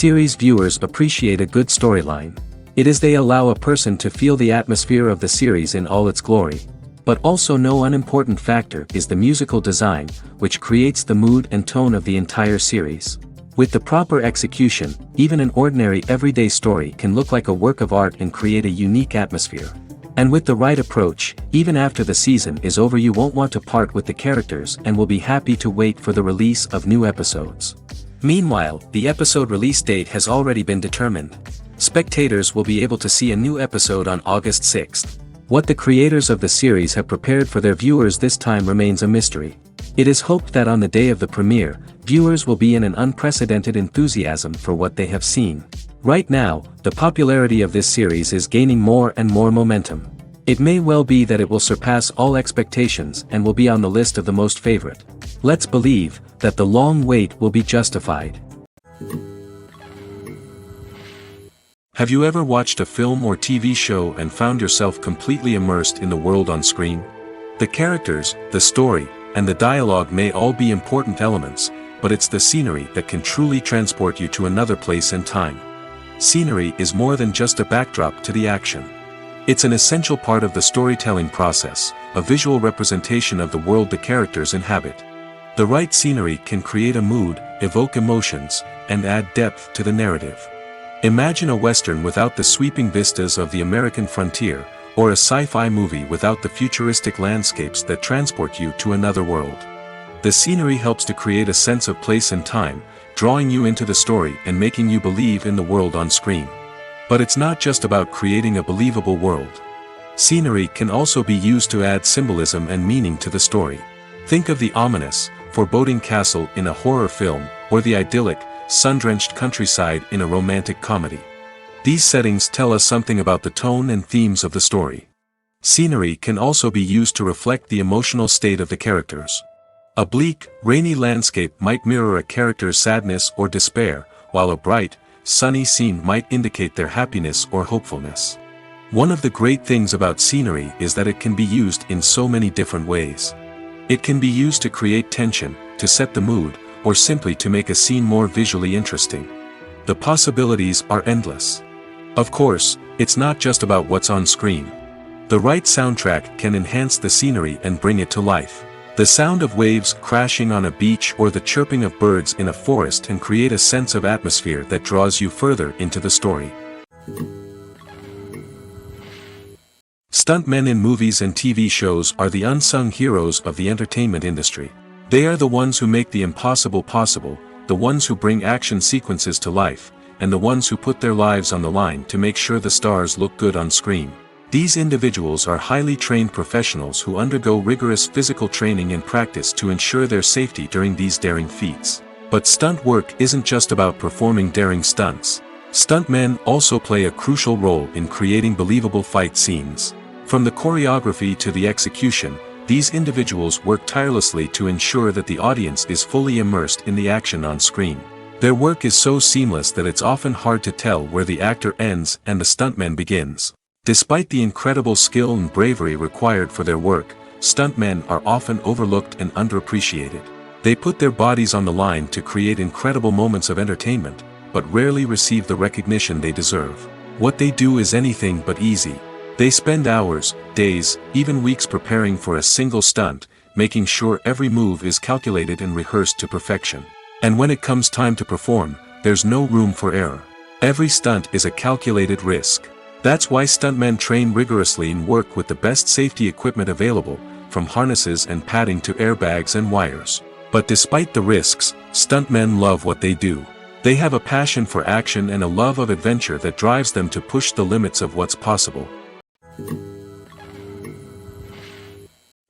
Series viewers appreciate a good storyline. It is they allow a person to feel the atmosphere of the series in all its glory. But also no unimportant factor is the musical design, which creates the mood and tone of the entire series. With the proper execution, even an ordinary everyday story can look like a work of art and create a unique atmosphere. And with the right approach, even after the season is over you won't want to part with the characters and will be happy to wait for the release of new episodes. Meanwhile, the episode release date has already been determined. Spectators will be able to see a new episode on August 6th. What the creators of the series have prepared for their viewers this time remains a mystery. It is hoped that on the day of the premiere, viewers will be in an unprecedented enthusiasm for what they have seen. Right now, the popularity of this series is gaining more and more momentum. It may well be that it will surpass all expectations and will be on the list of the most favorite. Let's believe that the long wait will be justified. Have you ever watched a film or TV show and found yourself completely immersed in the world on screen? The characters, the story, and the dialogue may all be important elements, but it's the scenery that can truly transport you to another place and time. Scenery is more than just a backdrop to the action. It's an essential part of the storytelling process, a visual representation of the world the characters inhabit. The right scenery can create a mood, evoke emotions, and add depth to the narrative. Imagine a western without the sweeping vistas of the American frontier, or a sci-fi movie without the futuristic landscapes that transport you to another world. The scenery helps to create a sense of place and time, drawing you into the story and making you believe in the world on screen. But it's not just about creating a believable world. Scenery can also be used to add symbolism and meaning to the story. Think of the ominous, foreboding castle in a horror film, or the idyllic, sun-drenched countryside in a romantic comedy. These settings tell us something about the tone and themes of the story. Scenery can also be used to reflect the emotional state of the characters. A bleak, rainy landscape might mirror a character's sadness or despair, while a bright, sunny scene might indicate their happiness or hopefulness. One of the great things about scenery is that it can be used in so many different ways. It can be used to create tension, to set the mood, or simply to make a scene more visually interesting. The possibilities are endless. Of course, it's not just about what's on screen. The right soundtrack can enhance the scenery and bring it to life. The sound of waves crashing on a beach or the chirping of birds in a forest can create a sense of atmosphere that draws you further into the story. Stuntmen in movies and TV shows are the unsung heroes of the entertainment industry. They are the ones who make the impossible possible, the ones who bring action sequences to life, and the ones who put their lives on the line to make sure the stars look good on screen. These individuals are highly trained professionals who undergo rigorous physical training and practice to ensure their safety during these daring feats. But stunt work isn't just about performing daring stunts. Stuntmen also play a crucial role in creating believable fight scenes. From the choreography to the execution, these individuals work tirelessly to ensure that the audience is fully immersed in the action on screen. Their work is so seamless that it's often hard to tell where the actor ends and the stuntman begins. Despite the incredible skill and bravery required for their work, stuntmen are often overlooked and underappreciated. They put their bodies on the line to create incredible moments of entertainment, but rarely receive the recognition they deserve. What they do is anything but easy. They spend hours, days, even weeks preparing for a single stunt, making sure every move is calculated and rehearsed to perfection. And when it comes time to perform, there's no room for error. Every stunt is a calculated risk. That's why stuntmen train rigorously and work with the best safety equipment available, from harnesses and padding to airbags and wires. But despite the risks, stuntmen love what they do. They have a passion for action and a love of adventure that drives them to push the limits of what's possible.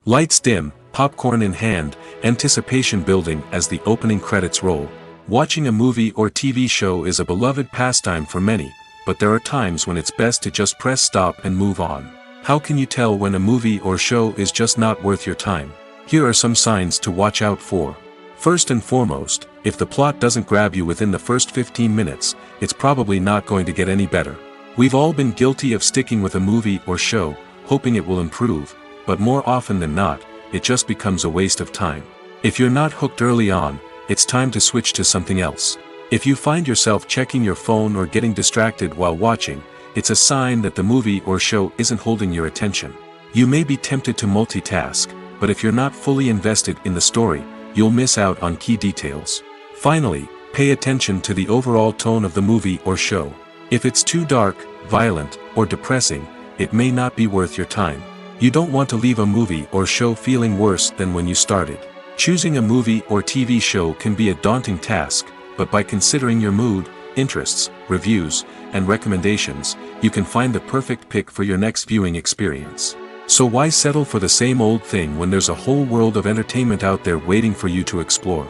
Lights dim, popcorn in hand, anticipation building as the opening credits roll. Watching a movie or TV show is a beloved pastime for many, but there are times when it's best to just press stop and move on. How can you tell when a movie or show is just not worth your time? Here are some signs to watch out for. First and foremost, if the plot doesn't grab you within the first 15 minutes, it's probably not going to get any better. We've all been guilty of sticking with a movie or show, hoping it will improve, but more often than not, it just becomes a waste of time. If you're not hooked early on, it's time to switch to something else. If you find yourself checking your phone or getting distracted while watching, it's a sign that the movie or show isn't holding your attention. You may be tempted to multitask, but if you're not fully invested in the story, you'll miss out on key details. Finally, pay attention to the overall tone of the movie or show. If it's too dark, violent, or depressing, it may not be worth your time. You don't want to leave a movie or show feeling worse than when you started. Choosing a movie or TV show can be a daunting task, but by considering your mood, interests, reviews, and recommendations, you can find the perfect pick for your next viewing experience. So why settle for the same old thing when there's a whole world of entertainment out there waiting for you to explore?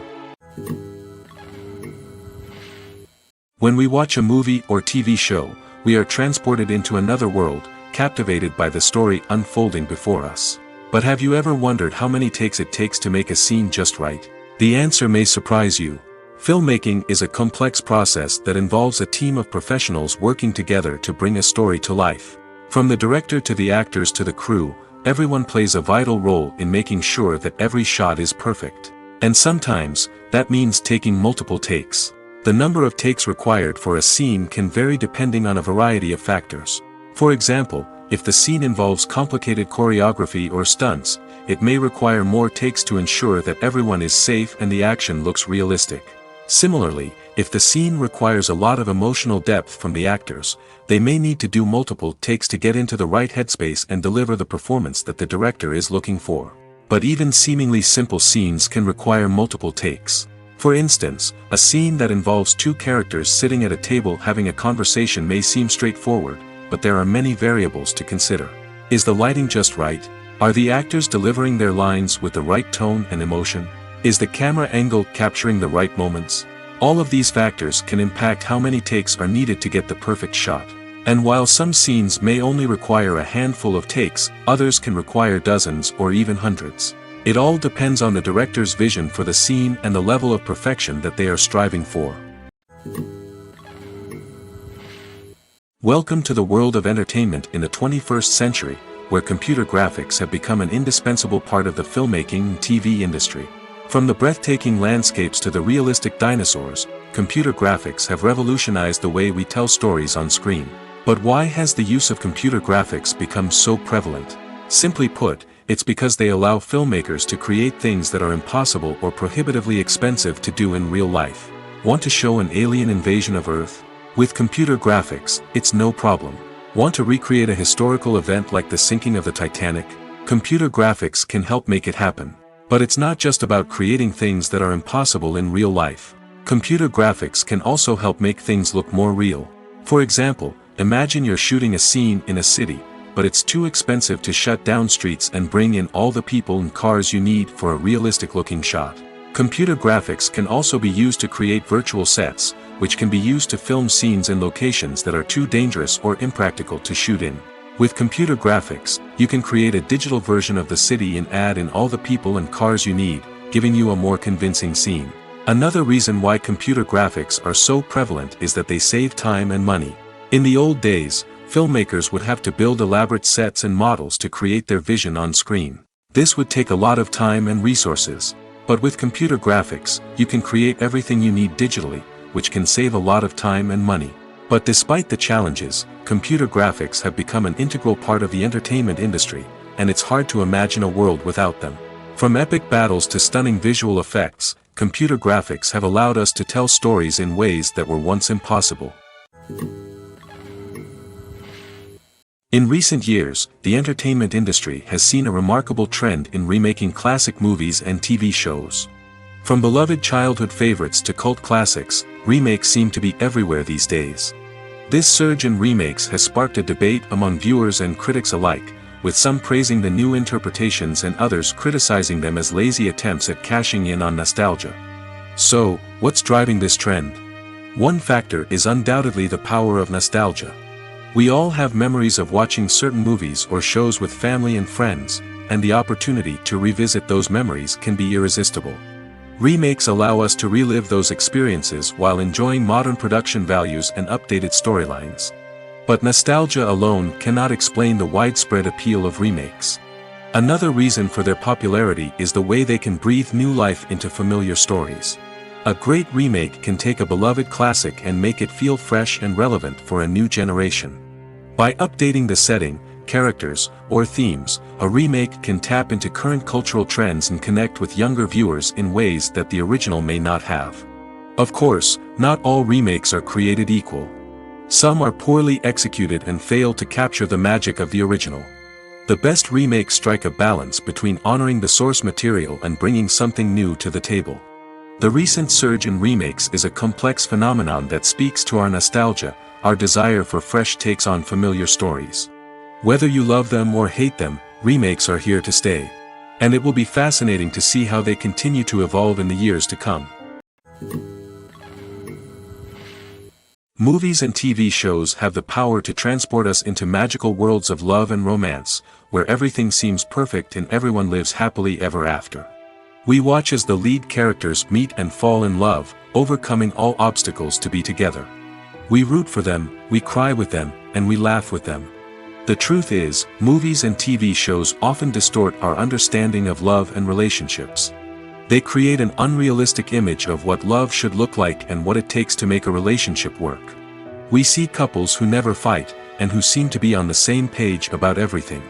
When we watch a movie or TV show, we are transported into another world, captivated by the story unfolding before us. But have you ever wondered how many takes it takes to make a scene just right? The answer may surprise you. Filmmaking is a complex process that involves a team of professionals working together to bring a story to life. From the director to the actors to the crew, everyone plays a vital role in making sure that every shot is perfect. And sometimes, that means taking multiple takes. The number of takes required for a scene can vary depending on a variety of factors. For example, if the scene involves complicated choreography or stunts, it may require more takes to ensure that everyone is safe and the action looks realistic. Similarly, if the scene requires a lot of emotional depth from the actors, they may need to do multiple takes to get into the right headspace and deliver the performance that the director is looking for. But even seemingly simple scenes can require multiple takes. For instance, a scene that involves two characters sitting at a table having a conversation may seem straightforward, but there are many variables to consider. Is the lighting just right? Are the actors delivering their lines with the right tone and emotion? Is the camera angle capturing the right moments? All of these factors can impact how many takes are needed to get the perfect shot. And while some scenes may only require a handful of takes, others can require dozens or even hundreds. It all depends on the director's vision for the scene and the level of perfection that they are striving for. Welcome to the world of entertainment in the 21st century, where computer graphics have become an indispensable part of the filmmaking and TV industry. From the breathtaking landscapes to the realistic dinosaurs, computer graphics have revolutionized the way we tell stories on screen. But why has the use of computer graphics become so prevalent? Simply put, it's because they allow filmmakers to create things that are impossible or prohibitively expensive to do in real life. Want to show an alien invasion of Earth? With computer graphics, it's no problem. Want to recreate a historical event like the sinking of the Titanic? Computer graphics can help make it happen. But it's not just about creating things that are impossible in real life. Computer graphics can also help make things look more real. For example, imagine you're shooting a scene in a city, but it's too expensive to shut down streets and bring in all the people and cars you need for a realistic-looking shot. Computer graphics can also be used to create virtual sets, which can be used to film scenes in locations that are too dangerous or impractical to shoot in. With computer graphics, you can create a digital version of the city and add in all the people and cars you need, giving you a more convincing scene. Another reason why computer graphics are so prevalent is that they save time and money. In the old days, filmmakers would have to build elaborate sets and models to create their vision on screen. This would take a lot of time and resources. But with computer graphics, you can create everything you need digitally, which can save a lot of time and money. But despite the challenges, computer graphics have become an integral part of the entertainment industry, and it's hard to imagine a world without them. From epic battles to stunning visual effects, computer graphics have allowed us to tell stories in ways that were once impossible. In recent years, the entertainment industry has seen a remarkable trend in remaking classic movies and TV shows. From beloved childhood favorites to cult classics, remakes seem to be everywhere these days. This surge in remakes has sparked a debate among viewers and critics alike, with some praising the new interpretations and others criticizing them as lazy attempts at cashing in on nostalgia. So, what's driving this trend? One factor is undoubtedly the power of nostalgia. We all have memories of watching certain movies or shows with family and friends, and the opportunity to revisit those memories can be irresistible. Remakes allow us to relive those experiences while enjoying modern production values and updated storylines. But nostalgia alone cannot explain the widespread appeal of remakes. Another reason for their popularity is the way they can breathe new life into familiar stories. A great remake can take a beloved classic and make it feel fresh and relevant for a new generation. By updating the setting, characters, or themes, a remake can tap into current cultural trends and connect with younger viewers in ways that the original may not have. Of course, not all remakes are created equal. Some are poorly executed and fail to capture the magic of the original. The best remakes strike a balance between honoring the source material and bringing something new to the table. The recent surge in remakes is a complex phenomenon that speaks to our nostalgia, our desire for fresh takes on familiar stories. Whether you love them or hate them, remakes are here to stay. And it will be fascinating to see how they continue to evolve in the years to come. Movies and TV shows have the power to transport us into magical worlds of love and romance, where everything seems perfect and everyone lives happily ever after. We watch as the lead characters meet and fall in love, overcoming all obstacles to be together. We root for them, we cry with them, and we laugh with them. The truth is, movies and TV shows often distort our understanding of love and relationships. They create an unrealistic image of what love should look like and what it takes to make a relationship work. We see couples who never fight, and who seem to be on the same page about everything.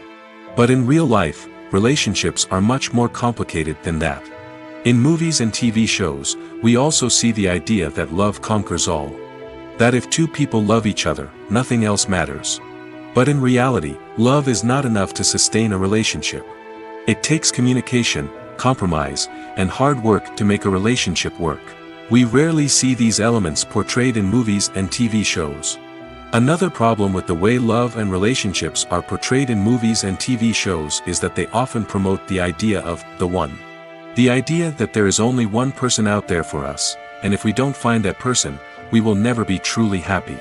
But in real life, relationships are much more complicated than that. In movies and TV shows, we also see the idea that love conquers all. That if two people love each other, nothing else matters. But in reality, love is not enough to sustain a relationship. It takes communication, compromise, and hard work to make a relationship work. We rarely see these elements portrayed in movies and TV shows. Another problem with the way love and relationships are portrayed in movies and TV shows is that they often promote the idea of the one. The idea that there is only one person out there for us, and if we don't find that person, we will never be truly happy.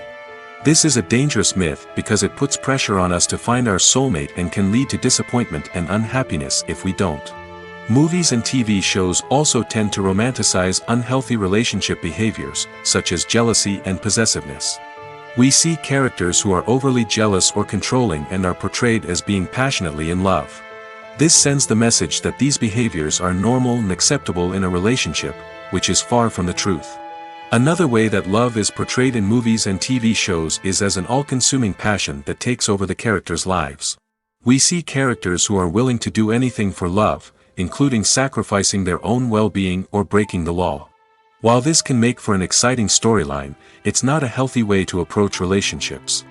This is a dangerous myth because it puts pressure on us to find our soulmate and can lead to disappointment and unhappiness if we don't. Movies and TV shows also tend to romanticize unhealthy relationship behaviors, such as jealousy and possessiveness. We see characters who are overly jealous or controlling and are portrayed as being passionately in love. This sends the message that these behaviors are normal and acceptable in a relationship, which is far from the truth. Another way that love is portrayed in movies and TV shows is as an all-consuming passion that takes over the characters' lives. We see characters who are willing to do anything for love, including sacrificing their own well-being or breaking the law. While this can make for an exciting storyline, it's not a healthy way to approach relationships.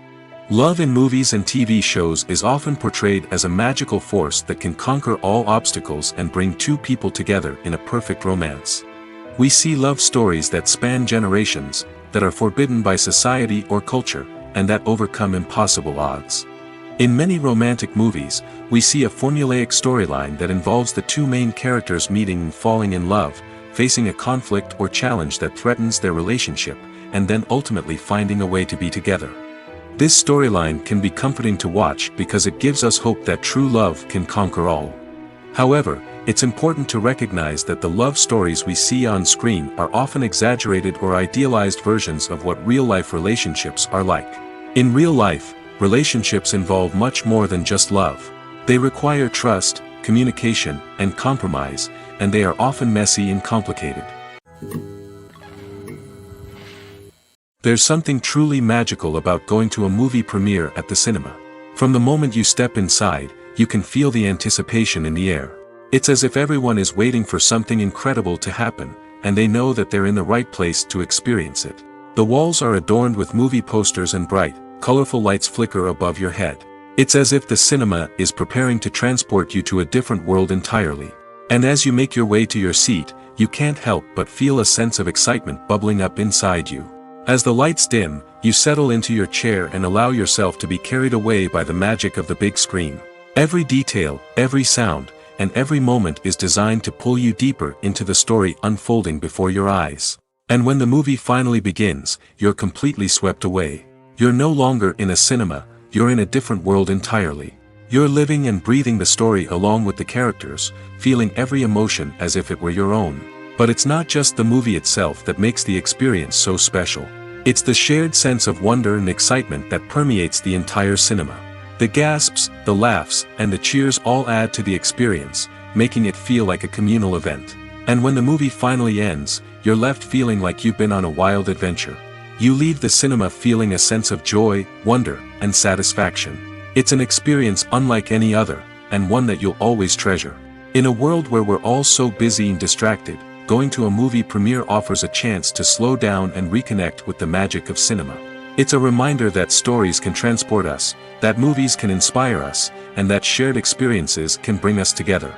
Love in movies and TV shows is often portrayed as a magical force that can conquer all obstacles and bring two people together in a perfect romance. We see love stories that span generations, that are forbidden by society or culture, and that overcome impossible odds. In many romantic movies, we see a formulaic storyline that involves the two main characters meeting and falling in love, facing a conflict or challenge that threatens their relationship, and then ultimately finding a way to be together. This storyline can be comforting to watch because it gives us hope that true love can conquer all. However, it's important to recognize that the love stories we see on screen are often exaggerated or idealized versions of what real-life relationships are like. In real life, relationships involve much more than just love. They require trust, communication, and compromise, and they are often messy and complicated. There's something truly magical about going to a movie premiere at the cinema. From the moment you step inside, you can feel the anticipation in the air. It's as if everyone is waiting for something incredible to happen, and they know that they're in the right place to experience it. The walls are adorned with movie posters and bright, colorful lights flicker above your head. It's as if the cinema is preparing to transport you to a different world entirely. And as you make your way to your seat, you can't help but feel a sense of excitement bubbling up inside you. As the lights dim, you settle into your chair and allow yourself to be carried away by the magic of the big screen. Every detail, every sound, and every moment is designed to pull you deeper into the story unfolding before your eyes. And when the movie finally begins, you're completely swept away. You're no longer in a cinema, you're in a different world entirely. You're living and breathing the story along with the characters, feeling every emotion as if it were your own. But it's not just the movie itself that makes the experience so special. It's the shared sense of wonder and excitement that permeates the entire cinema. The gasps, the laughs, and the cheers all add to the experience, making it feel like a communal event. And when the movie finally ends, you're left feeling like you've been on a wild adventure. You leave the cinema feeling a sense of joy, wonder, and satisfaction. It's an experience unlike any other, and one that you'll always treasure. In a world where we're all so busy and distracted, going to a movie premiere offers a chance to slow down and reconnect with the magic of cinema. It's a reminder that stories can transport us, that movies can inspire us, and that shared experiences can bring us together.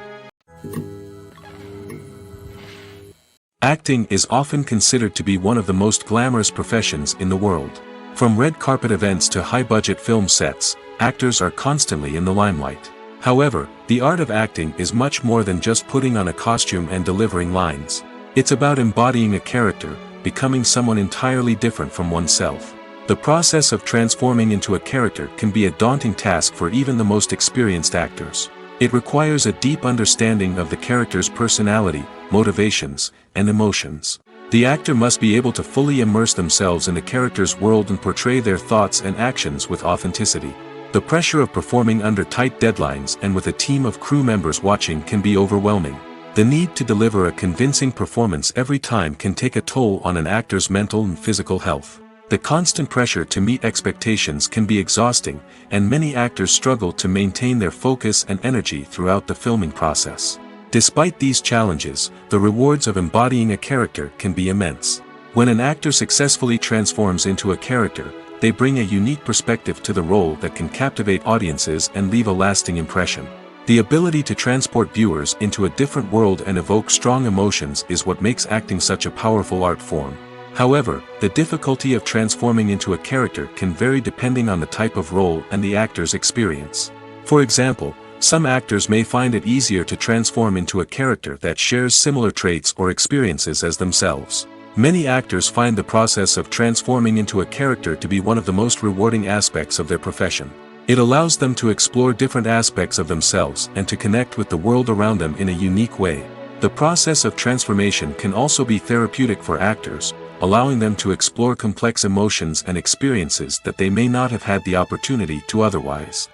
Acting is often considered to be one of the most glamorous professions in the world. From red carpet events to high-budget film sets, actors are constantly in the limelight. However, the art of acting is much more than just putting on a costume and delivering lines. It's about embodying a character, becoming someone entirely different from oneself. The process of transforming into a character can be a daunting task for even the most experienced actors. It requires a deep understanding of the character's personality, motivations, and emotions. The actor must be able to fully immerse themselves in the character's world and portray their thoughts and actions with authenticity. The pressure of performing under tight deadlines and with a team of crew members watching can be overwhelming. The need to deliver a convincing performance every time can take a toll on an actor's mental and physical health. The constant pressure to meet expectations can be exhausting, and many actors struggle to maintain their focus and energy throughout the filming process. Despite these challenges, the rewards of embodying a character can be immense. When an actor successfully transforms into a character, they bring a unique perspective to the role that can captivate audiences and leave a lasting impression. The ability to transport viewers into a different world and evoke strong emotions is what makes acting such a powerful art form. However, the difficulty of transforming into a character can vary depending on the type of role and the actor's experience. For example, some actors may find it easier to transform into a character that shares similar traits or experiences as themselves. Many actors find the process of transforming into a character to be one of the most rewarding aspects of their profession. It allows them to explore different aspects of themselves and to connect with the world around them in a unique way. The process of transformation can also be therapeutic for actors, allowing them to explore complex emotions and experiences that they may not have had the opportunity to otherwise.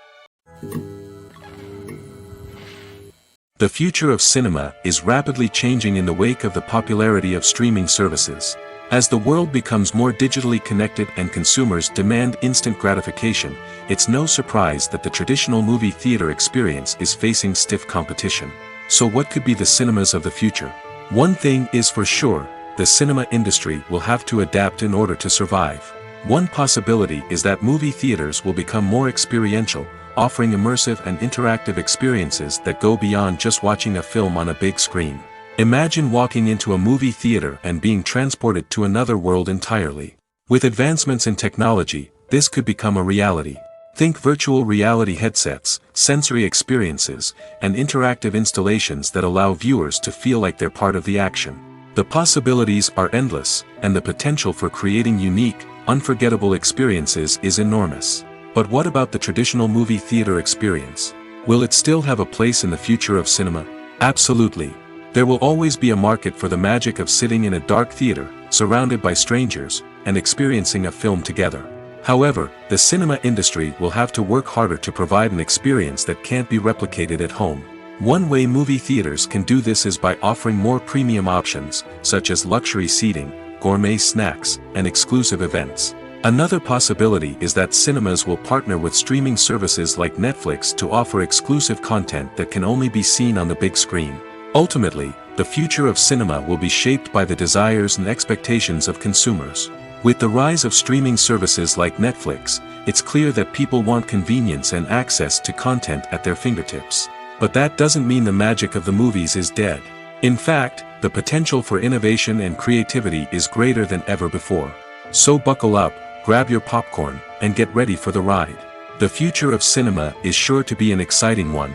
The future of cinema is rapidly changing in the wake of the popularity of streaming services. As the world becomes more digitally connected and consumers demand instant gratification, it's no surprise that the traditional movie theater experience is facing stiff competition. So what could be the cinemas of the future? One thing is for sure, the cinema industry will have to adapt in order to survive. One possibility is that movie theaters will become more experiential, offering immersive and interactive experiences that go beyond just watching a film on a big screen. Imagine walking into a movie theater and being transported to another world entirely. With advancements in technology, this could become a reality. Think virtual reality headsets, sensory experiences, and interactive installations that allow viewers to feel like they're part of the action. The possibilities are endless, and the potential for creating unique, unforgettable experiences is enormous. But what about the traditional movie theater experience? Will it still have a place in the future of cinema? Absolutely. There will always be a market for the magic of sitting in a dark theater, surrounded by strangers, and experiencing a film together. However, the cinema industry will have to work harder to provide an experience that can't be replicated at home. One way movie theaters can do this is by offering more premium options, such as luxury seating, gourmet snacks, and exclusive events. Another possibility is that cinemas will partner with streaming services like Netflix to offer exclusive content that can only be seen on the big screen. Ultimately, the future of cinema will be shaped by the desires and expectations of consumers. With the rise of streaming services like Netflix, it's clear that people want convenience and access to content at their fingertips. But that doesn't mean the magic of the movies is dead. In fact, the potential for innovation and creativity is greater than ever before. So buckle up, grab your popcorn, and get ready for the ride. The future of cinema is sure to be an exciting one.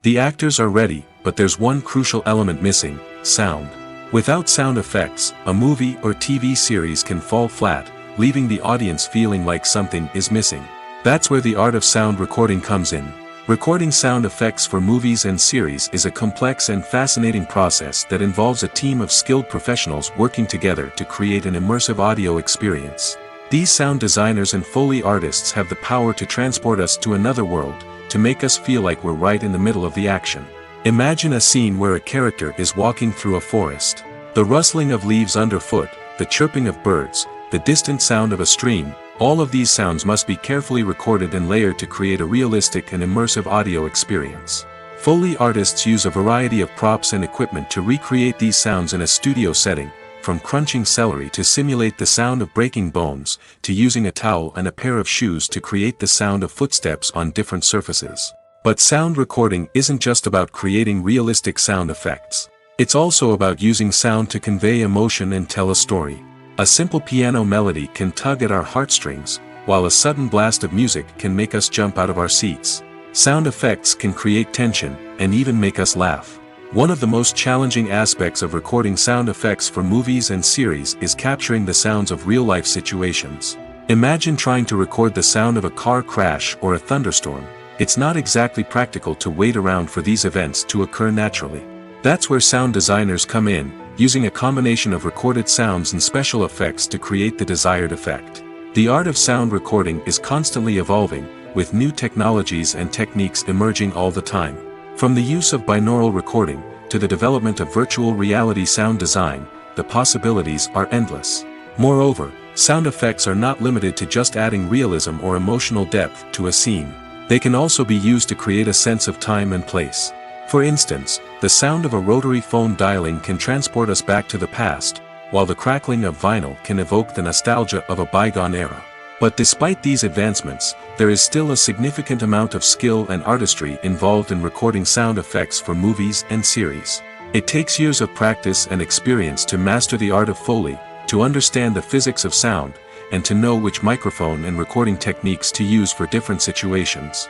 The actors are ready, but there's one crucial element missing: sound. Without sound effects, a movie or TV series can fall flat, leaving the audience feeling like something is missing. That's where the art of sound recording comes in. Recording sound effects for movies and series is a complex and fascinating process that involves a team of skilled professionals working together to create an immersive audio experience. These sound designers and Foley artists have the power to transport us to another world, to make us feel like we're right in the middle of the action. Imagine a scene where a character is walking through a forest. The rustling of leaves underfoot, the chirping of birds, the distant sound of a stream, all of these sounds must be carefully recorded and layered to create a realistic and immersive audio experience. Foley artists use a variety of props and equipment to recreate these sounds in a studio setting, from crunching celery to simulate the sound of breaking bones, to using a towel and a pair of shoes to create the sound of footsteps on different surfaces. But sound recording isn't just about creating realistic sound effects. It's also about using sound to convey emotion and tell a story. A simple piano melody can tug at our heartstrings, while a sudden blast of music can make us jump out of our seats. Sound effects can create tension, and even make us laugh. One of the most challenging aspects of recording sound effects for movies and series is capturing the sounds of real-life situations. Imagine trying to record the sound of a car crash or a thunderstorm. It's not exactly practical to wait around for these events to occur naturally. That's where sound designers come in, using a combination of recorded sounds and special effects to create the desired effect. The art of sound recording is constantly evolving, with new technologies and techniques emerging all the time. From the use of binaural recording, to the development of virtual reality sound design, the possibilities are endless. Moreover, sound effects are not limited to just adding realism or emotional depth to a scene. They can also be used to create a sense of time and place. For instance, the sound of a rotary phone dialing can transport us back to the past, while the crackling of vinyl can evoke the nostalgia of a bygone era. But despite these advancements, there is still a significant amount of skill and artistry involved in recording sound effects for movies and series. It takes years of practice and experience to master the art of Foley, to understand the physics of sound, and to know which microphone and recording techniques to use for different situations.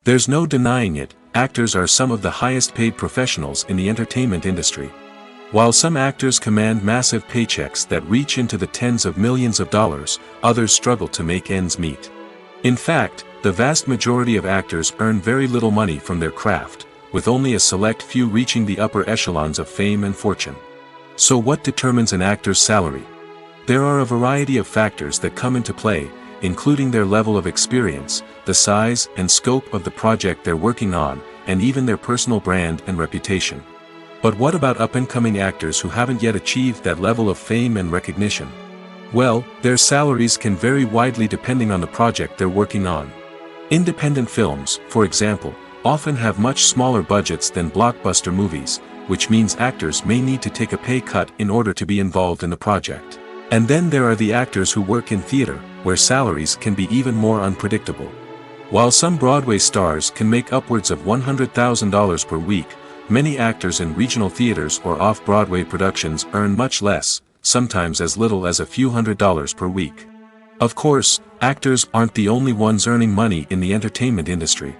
There's no denying it, actors are some of the highest paid professionals in the entertainment industry. While some actors command massive paychecks that reach into the tens of millions of dollars, others struggle to make ends meet. In fact, the vast majority of actors earn very little money from their craft, with only a select few reaching the upper echelons of fame and fortune. So what determines an actor's salary? There are a variety of factors that come into play, including their level of experience, the size and scope of the project they're working on, and even their personal brand and reputation. But what about up-and-coming actors who haven't yet achieved that level of fame and recognition? Well, their salaries can vary widely depending on the project they're working on. Independent films, for example, often have much smaller budgets than blockbuster movies, which means actors may need to take a pay cut in order to be involved in the project. And then there are the actors who work in theater, where salaries can be even more unpredictable. While some Broadway stars can make upwards of $100,000 per week, many actors in regional theaters or off-Broadway productions earn much less, sometimes as little as a few $100s per week. Of course, actors aren't the only ones earning money in the entertainment industry.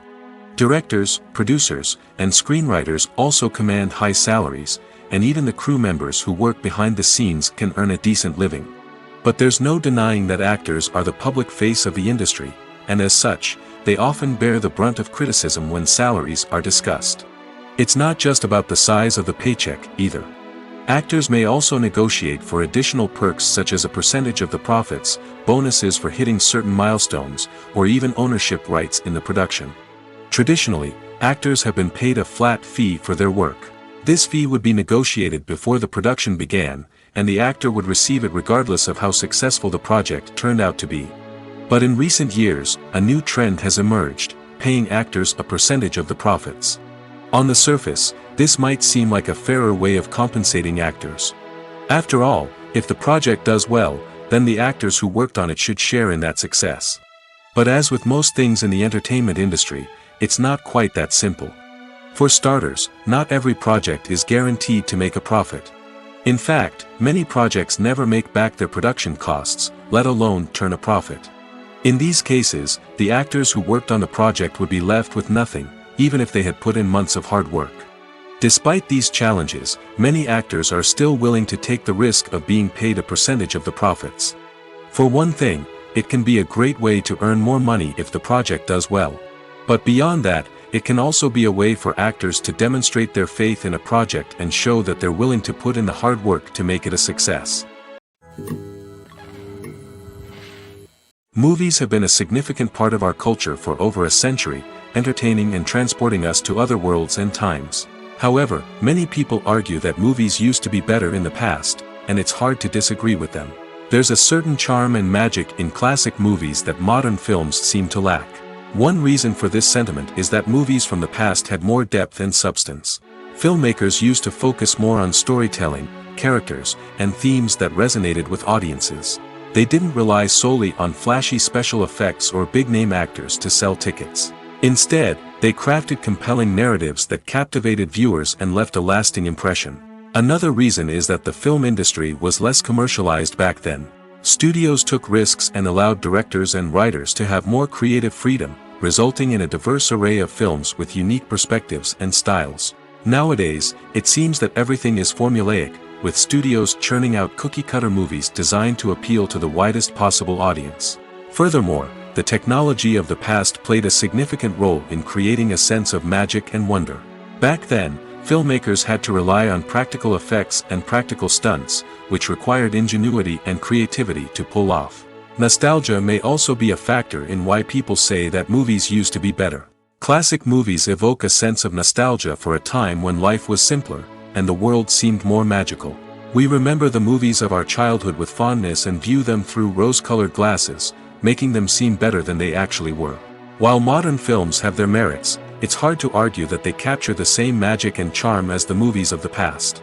Directors, producers, and screenwriters also command high salaries, and even the crew members who work behind the scenes can earn a decent living. But there's no denying that actors are the public face of the industry, and as such, they often bear the brunt of criticism when salaries are discussed. It's not just about the size of the paycheck, either. Actors may also negotiate for additional perks such as a percentage of the profits, bonuses for hitting certain milestones, or even ownership rights in the production. Traditionally, actors have been paid a flat fee for their work. This fee would be negotiated before the production began, and the actor would receive it regardless of how successful the project turned out to be. But in recent years, a new trend has emerged, paying actors a percentage of the profits. On the surface, this might seem like a fairer way of compensating actors. After all, if the project does well, then the actors who worked on it should share in that success. But as with most things in the entertainment industry, it's not quite that simple. For starters, not every project is guaranteed to make a profit. In fact, many projects never make back their production costs, let alone turn a profit. In these cases, the actors who worked on the project would be left with nothing, even if they had put in months of hard work. Despite these challenges, many actors are still willing to take the risk of being paid a percentage of the profits. For one thing, it can be a great way to earn more money if the project does well. But beyond that, it can also be a way for actors to demonstrate their faith in a project and show that they're willing to put in the hard work to make it a success. Movies have been a significant part of our culture for over a century, entertaining and transporting us to other worlds and times. However, many people argue that movies used to be better in the past, and it's hard to disagree with them. There's a certain charm and magic in classic movies that modern films seem to lack. One reason for this sentiment is that movies from the past had more depth and substance. Filmmakers used to focus more on storytelling, characters, and themes that resonated with audiences. They didn't rely solely on flashy special effects or big-name actors to sell tickets. Instead, they crafted compelling narratives that captivated viewers and left a lasting impression. Another reason is that the film industry was less commercialized back then. Studios took risks and allowed directors and writers to have more creative freedom, resulting in a diverse array of films with unique perspectives and styles. Nowadays, it seems that everything is formulaic, with studios churning out cookie-cutter movies designed to appeal to the widest possible audience. Furthermore, the technology of the past played a significant role in creating a sense of magic and wonder. Back then, filmmakers had to rely on practical effects and practical stunts, which required ingenuity and creativity to pull off. Nostalgia may also be a factor in why people say that movies used to be better. Classic movies evoke a sense of nostalgia for a time when life was simpler, and the world seemed more magical. We remember the movies of our childhood with fondness and view them through rose-colored glasses, making them seem better than they actually were. While modern films have their merits, it's hard to argue that they capture the same magic and charm as the movies of the past.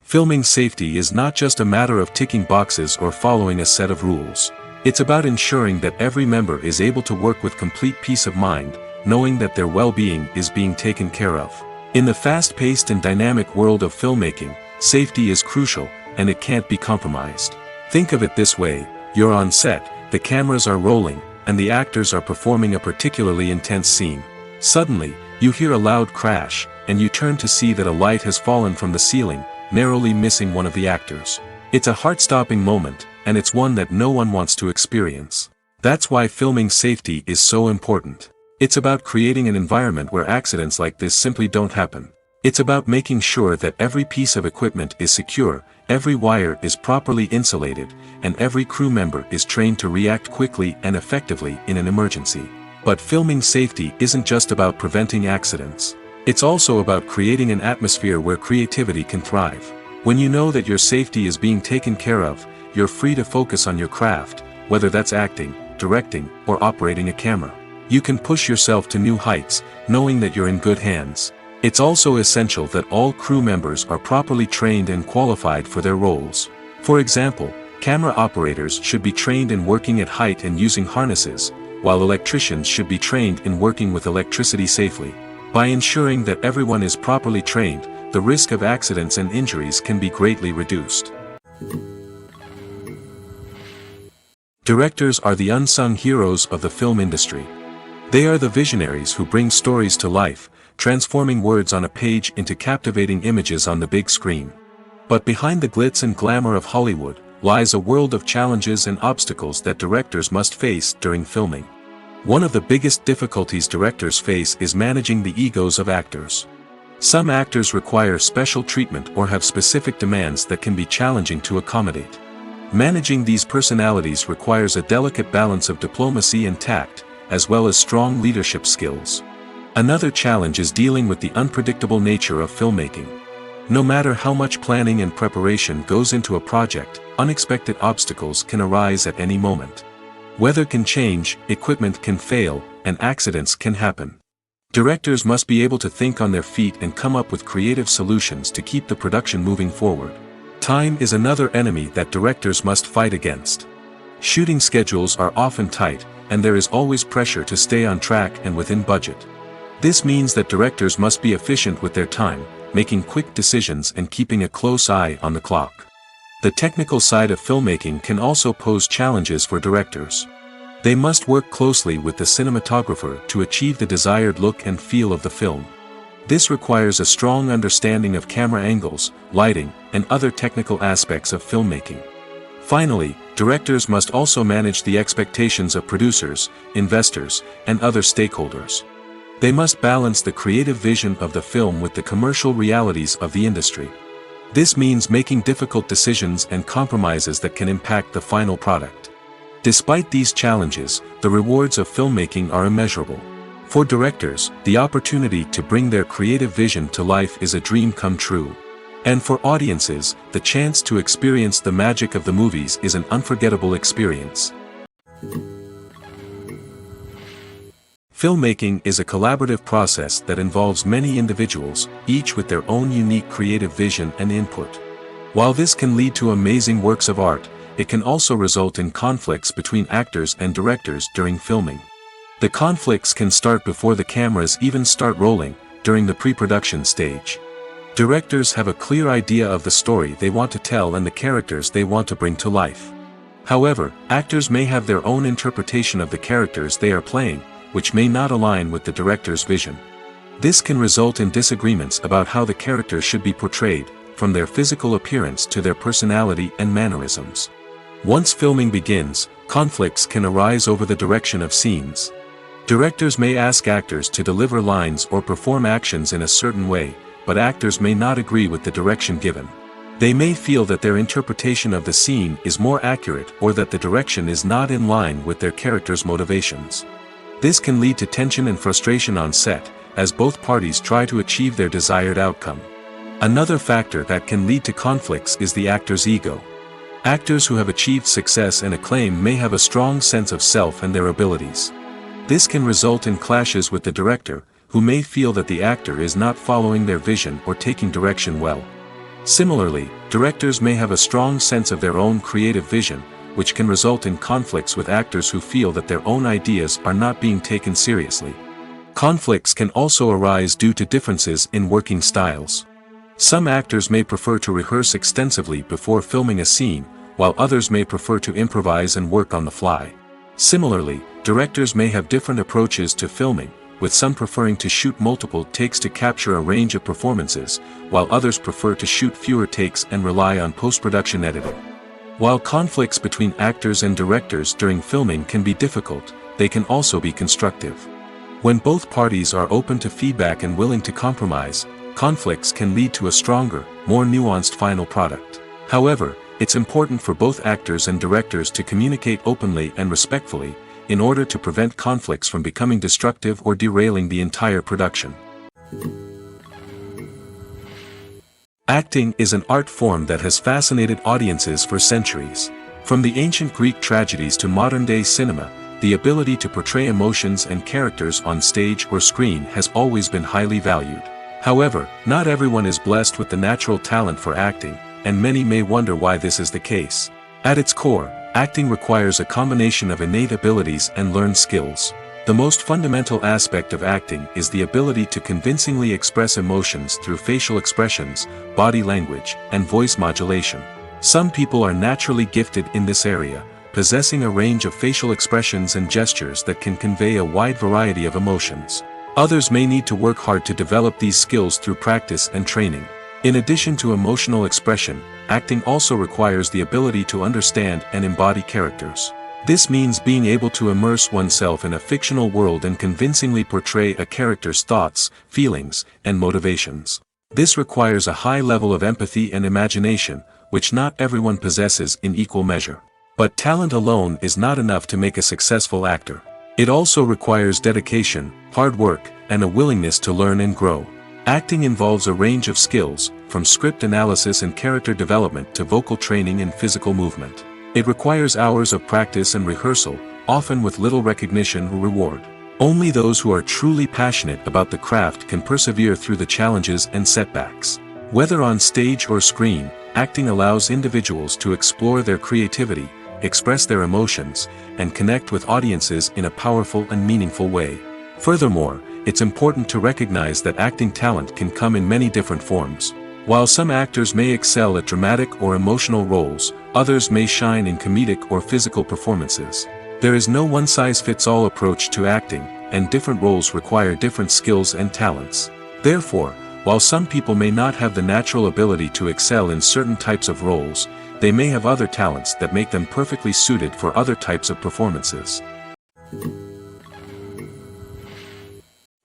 Filming safety is not just a matter of ticking boxes or following a set of rules. It's about ensuring that every member is able to work with complete peace of mind, knowing that their well-being is being taken care of. In the fast-paced and dynamic world of filmmaking, safety is crucial, and it can't be compromised. Think of it this way: you're on set, the cameras are rolling, and the actors are performing a particularly intense scene. Suddenly, you hear a loud crash, and you turn to see that a light has fallen from the ceiling, narrowly missing one of the actors. It's a heart-stopping moment, and it's one that no one wants to experience. That's why filming safety is so important. It's about creating an environment where accidents like this simply don't happen. It's about making sure that every piece of equipment is secure, every wire is properly insulated, and every crew member is trained to react quickly and effectively in an emergency. But filming safety isn't just about preventing accidents. It's also about creating an atmosphere where creativity can thrive. When you know that your safety is being taken care of, you're free to focus on your craft, whether that's acting, directing, or operating a camera. You can push yourself to new heights, knowing that you're in good hands. It's also essential that all crew members are properly trained and qualified for their roles. For example, camera operators should be trained in working at height and using harnesses, while electricians should be trained in working with electricity safely. By ensuring that everyone is properly trained, the risk of accidents and injuries can be greatly reduced. Directors are the unsung heroes of the film industry. They are the visionaries who bring stories to life, transforming words on a page into captivating images on the big screen. But behind the glitz and glamour of Hollywood lies a world of challenges and obstacles that directors must face during filming. One of the biggest difficulties directors face is managing the egos of actors. Some actors require special treatment or have specific demands that can be challenging to accommodate. Managing these personalities requires a delicate balance of diplomacy and tact, as well as strong leadership skills. Another challenge is dealing with the unpredictable nature of filmmaking. No matter how much planning and preparation goes into a project, unexpected obstacles can arise at any moment. Weather can change, equipment can fail, and accidents can happen. Directors must be able to think on their feet and come up with creative solutions to keep the production moving forward. Time is another enemy that directors must fight against. Shooting schedules are often tight, and there is always pressure to stay on track and within budget. This means that directors must be efficient with their time, making quick decisions and keeping a close eye on the clock. The technical side of filmmaking can also pose challenges for directors. They must work closely with the cinematographer to achieve the desired look and feel of the film. This requires a strong understanding of camera angles, lighting, and other technical aspects of filmmaking. Finally, directors must also manage the expectations of producers, investors, and other stakeholders. They must balance the creative vision of the film with the commercial realities of the industry. This means making difficult decisions and compromises that can impact the final product. Despite these challenges, the rewards of filmmaking are immeasurable. For directors, the opportunity to bring their creative vision to life is a dream come true. And for audiences, the chance to experience the magic of the movies is an unforgettable experience. Filmmaking is a collaborative process that involves many individuals, each with their own unique creative vision and input. While this can lead to amazing works of art, it can also result in conflicts between actors and directors during filming. The conflicts can start before the cameras even start rolling, during the pre-production stage. Directors have a clear idea of the story they want to tell and the characters they want to bring to life. However, actors may have their own interpretation of the characters they are playing, which may not align with the director's vision. This can result in disagreements about how the characters should be portrayed, from their physical appearance to their personality and mannerisms. Once filming begins, conflicts can arise over the direction of scenes. Directors may ask actors to deliver lines or perform actions in a certain way, but actors may not agree with the direction given. They may feel that their interpretation of the scene is more accurate or that the direction is not in line with their character's motivations. This can lead to tension and frustration on set, as both parties try to achieve their desired outcome. Another factor that can lead to conflicts is the actor's ego. Actors who have achieved success and acclaim may have a strong sense of self and their abilities. This can result in clashes with the director, who may feel that the actor is not following their vision or taking direction well. Similarly, directors may have a strong sense of their own creative vision, which can result in conflicts with actors who feel that their own ideas are not being taken seriously. Conflicts can also arise due to differences in working styles. Some actors may prefer to rehearse extensively before filming a scene, while others may prefer to improvise and work on the fly. Similarly, directors may have different approaches to filming, with some preferring to shoot multiple takes to capture a range of performances, while others prefer to shoot fewer takes and rely on post-production editing. While conflicts between actors and directors during filming can be difficult, they can also be constructive. When both parties are open to feedback and willing to compromise, conflicts can lead to a stronger, more nuanced final product. However, it's important for both actors and directors to communicate openly and respectfully, in order to prevent conflicts from becoming destructive or derailing the entire production. Acting is an art form that has fascinated audiences for centuries. From the ancient Greek tragedies to modern-day cinema, the ability to portray emotions and characters on stage or screen has always been highly valued. However, not everyone is blessed with the natural talent for acting, and many may wonder why this is the case. At its core, acting requires a combination of innate abilities and learned skills. The most fundamental aspect of acting is the ability to convincingly express emotions through facial expressions, body language, and voice modulation. Some people are naturally gifted in this area, possessing a range of facial expressions and gestures that can convey a wide variety of emotions. Others may need to work hard to develop these skills through practice and training. In addition to emotional expression, acting also requires the ability to understand and embody characters. This means being able to immerse oneself in a fictional world and convincingly portray a character's thoughts, feelings, and motivations. This requires a high level of empathy and imagination, which not everyone possesses in equal measure. But talent alone is not enough to make a successful actor. It also requires dedication, hard work, and a willingness to learn and grow. Acting involves a range of skills, from script analysis and character development to vocal training and physical movement. It requires hours of practice and rehearsal, often with little recognition or reward. Only those who are truly passionate about the craft can persevere through the challenges and setbacks. Whether on stage or screen, acting allows individuals to explore their creativity, express their emotions, and connect with audiences in a powerful and meaningful way. Furthermore, it's important to recognize that acting talent can come in many different forms. While some actors may excel at dramatic or emotional roles, others may shine in comedic or physical performances. There is no one-size-fits-all approach to acting, and different roles require different skills and talents. Therefore, while some people may not have the natural ability to excel in certain types of roles, they may have other talents that make them perfectly suited for other types of performances.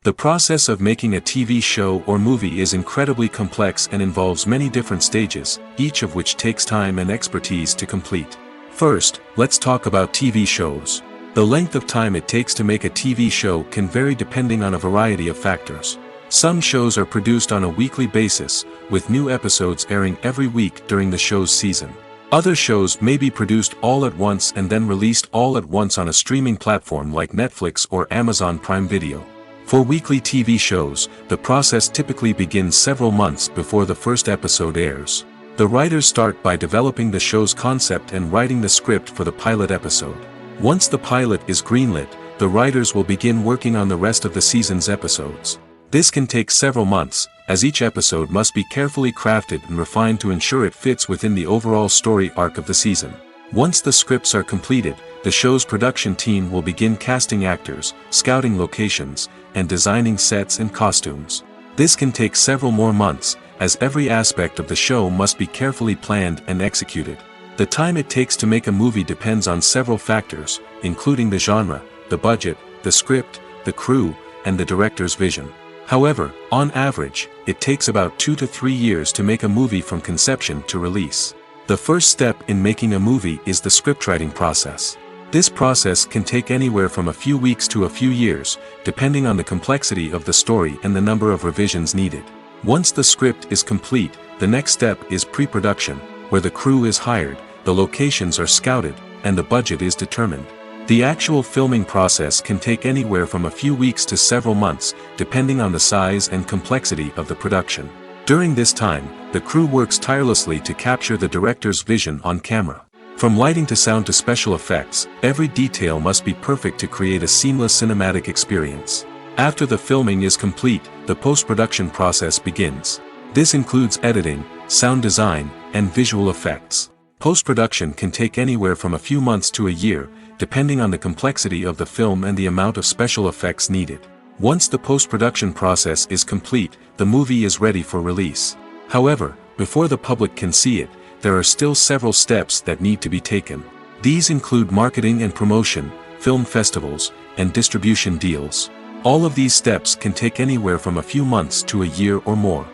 The process of making a TV show or movie is incredibly complex and involves many different stages, each of which takes time and expertise to complete. First, let's talk about TV shows. The length of time it takes to make a TV show can vary depending on a variety of factors. Some shows are produced on a weekly basis, with new episodes airing every week during the show's season. Other shows may be produced all at once and then released all at once on a streaming platform like Netflix or Amazon Prime Video. For weekly TV shows, the process typically begins several months before the first episode airs. The writers start by developing the show's concept and writing the script for the pilot episode. Once the pilot is greenlit, the writers will begin working on the rest of the season's episodes. This can take several months, as each episode must be carefully crafted and refined to ensure it fits within the overall story arc of the season. Once the scripts are completed, the show's production team will begin casting actors, scouting locations, and designing sets and costumes. This can take several more months, as every aspect of the show must be carefully planned and executed. The time it takes to make a movie depends on several factors, including the genre, the budget, the script, the crew, and the director's vision. However, on average, it takes about 2 to 3 years to make a movie from conception to release. The first step in making a movie is the scriptwriting process. This process can take anywhere from a few weeks to a few years, depending on the complexity of the story and the number of revisions needed. Once the script is complete, the next step is pre-production, where the crew is hired, the locations are scouted, and the budget is determined. The actual filming process can take anywhere from a few weeks to several months, depending on the size and complexity of the production. During this time, the crew works tirelessly to capture the director's vision on camera. From lighting to sound to special effects, every detail must be perfect to create a seamless cinematic experience. After the filming is complete, the post-production process begins. This includes editing, sound design, and visual effects. Post-production can take anywhere from a few months to a year, depending on the complexity of the film and the amount of special effects needed. Once the post-production process is complete, the movie is ready for release. However, before the public can see it, there are still several steps that need to be taken. These include marketing and promotion, film festivals, and distribution deals. All of these steps can take anywhere from a few months to a year or more.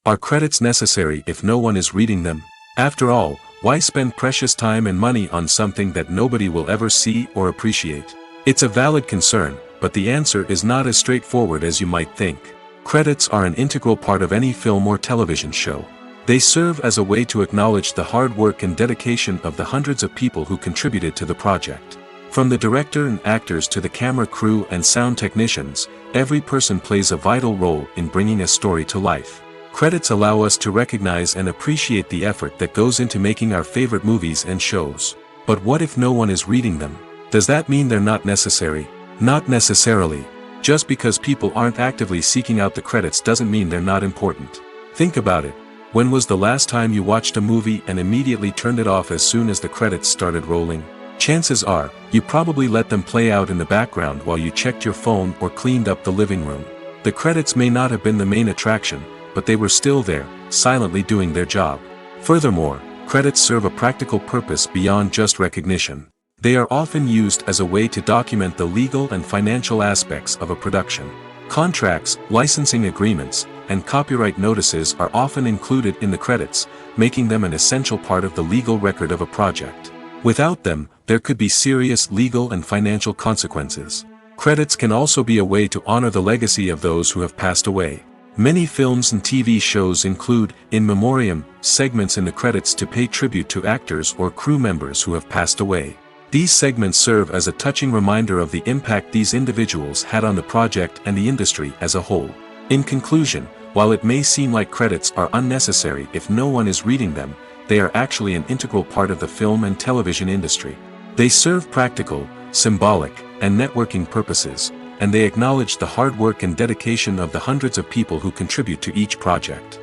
Are credits necessary if no one is reading them? After all, why spend precious time and money on something that nobody will ever see or appreciate? It's a valid concern, but the answer is not as straightforward as you might think. Credits are an integral part of any film or television show. They serve as a way to acknowledge the hard work and dedication of the hundreds of people who contributed to the project. From the director and actors to the camera crew and sound technicians, every person plays a vital role in bringing a story to life. Credits allow us to recognize and appreciate the effort that goes into making our favorite movies and shows. But what if no one is reading them? Does that mean they're not necessary? Not necessarily. Just because people aren't actively seeking out the credits doesn't mean they're not important. Think about it. When was the last time you watched a movie and immediately turned it off as soon as the credits started rolling? Chances are, you probably let them play out in the background while you checked your phone or cleaned up the living room. The credits may not have been the main attraction, but they were still there, silently doing their job. Furthermore, credits serve a practical purpose beyond just recognition. They are often used as a way to document the legal and financial aspects of a production. Contracts, licensing agreements, and copyright notices are often included in the credits, making them an essential part of the legal record of a project. Without them, there could be serious legal and financial consequences. Credits can also be a way to honor the legacy of those who have passed away. Many films and TV shows include, in memoriam, segments in the credits to pay tribute to actors or crew members who have passed away. These segments serve as a touching reminder of the impact these individuals had on the project and the industry as a whole. In conclusion, while it may seem like credits are unnecessary if no one is reading them, they are actually an integral part of the film and television industry. They serve practical, symbolic, and networking purposes, and they acknowledge the hard work and dedication of the hundreds of people who contribute to each project.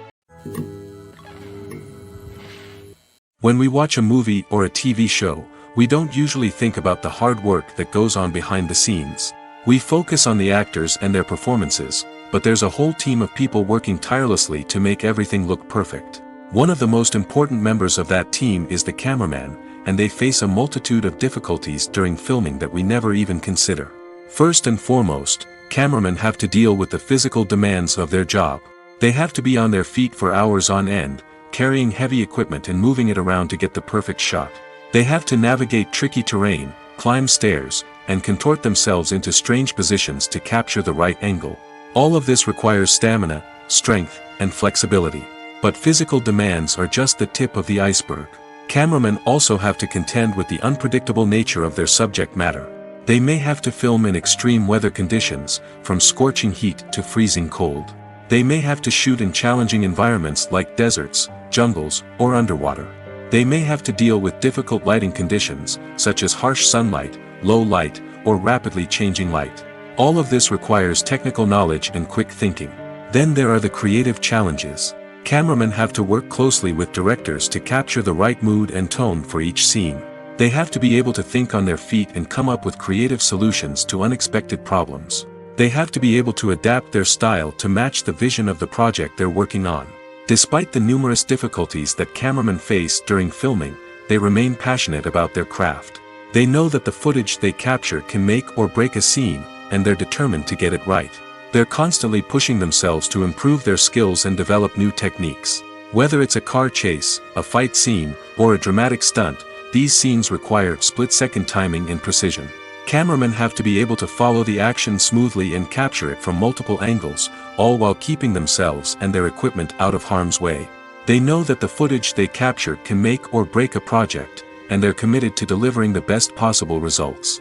When we watch a movie or a TV show, we don't usually think about the hard work that goes on behind the scenes. We focus on the actors and their performances, but there's a whole team of people working tirelessly to make everything look perfect. One of the most important members of that team is the cameraman, and they face a multitude of difficulties during filming that we never even consider. First and foremost, cameramen have to deal with the physical demands of their job. They have to be on their feet for hours on end, carrying heavy equipment and moving it around to get the perfect shot. They have to navigate tricky terrain, climb stairs, and contort themselves into strange positions to capture the right angle. All of this requires stamina, strength, and flexibility. But physical demands are just the tip of the iceberg. Cameramen also have to contend with the unpredictable nature of their subject matter. They may have to film in extreme weather conditions, from scorching heat to freezing cold. They may have to shoot in challenging environments like deserts, jungles, or underwater. They may have to deal with difficult lighting conditions, such as harsh sunlight, low light, or rapidly changing light. All of this requires technical knowledge and quick thinking. Then there are the creative challenges. Cameramen have to work closely with directors to capture the right mood and tone for each scene. They have to be able to think on their feet and come up with creative solutions to unexpected problems. They have to be able to adapt their style to match the vision of the project they're working on. Despite the numerous difficulties that cameramen face during filming, they remain passionate about their craft. They know that the footage they capture can make or break a scene, and they're determined to get it right. They're constantly pushing themselves to improve their skills and develop new techniques. Whether it's a car chase, a fight scene, or a dramatic stunt, these scenes require split-second timing and precision. Cameramen have to be able to follow the action smoothly and capture it from multiple angles, all while keeping themselves and their equipment out of harm's way. They know that the footage they capture can make or break a project, and they're committed to delivering the best possible results.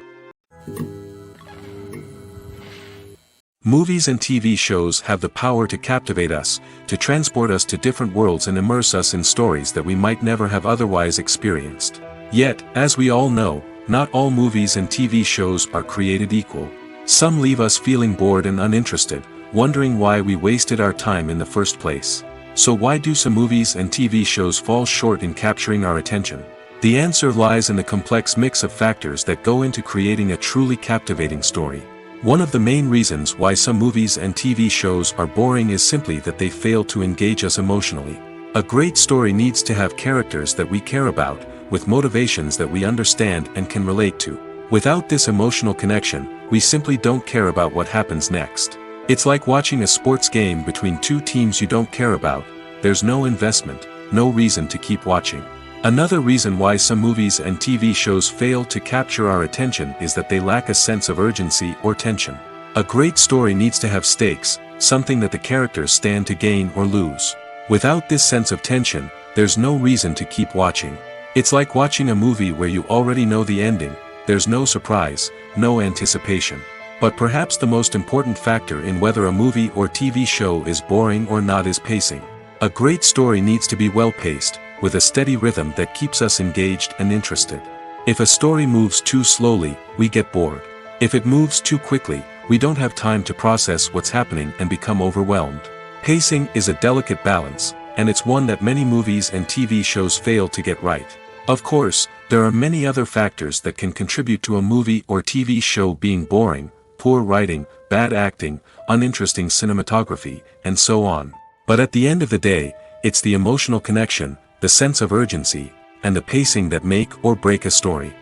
Movies and TV shows have the power to captivate us, to transport us to different worlds and immerse us in stories that we might never have otherwise experienced. Yet, as we all know, not all movies and TV shows are created equal. Some leave us feeling bored and uninterested, wondering why we wasted our time in the first place. So why do some movies and TV shows fall short in capturing our attention? The answer lies in the complex mix of factors that go into creating a truly captivating story. One of the main reasons why some movies and TV shows are boring is simply that they fail to engage us emotionally. A great story needs to have characters that we care about, with motivations that we understand and can relate to. Without this emotional connection, we simply don't care about what happens next. It's like watching a sports game between two teams you don't care about. There's no investment, no reason to keep watching. Another reason why some movies and TV shows fail to capture our attention is that they lack a sense of urgency or tension. A great story needs to have stakes, something that the characters stand to gain or lose. Without this sense of tension, there's no reason to keep watching. It's like watching a movie where you already know the ending. There's no surprise, no anticipation. But perhaps the most important factor in whether a movie or TV show is boring or not is pacing. A great story needs to be well-paced, with a steady rhythm that keeps us engaged and interested. If a story moves too slowly, we get bored. If it moves too quickly, we don't have time to process what's happening and become overwhelmed. Pacing is a delicate balance, and it's one that many movies and TV shows fail to get right. Of course, there are many other factors that can contribute to a movie or TV show being boring: poor writing, bad acting, uninteresting cinematography, and so on. But at the end of the day, it's the emotional connection, the sense of urgency, and the pacing that make or break a story.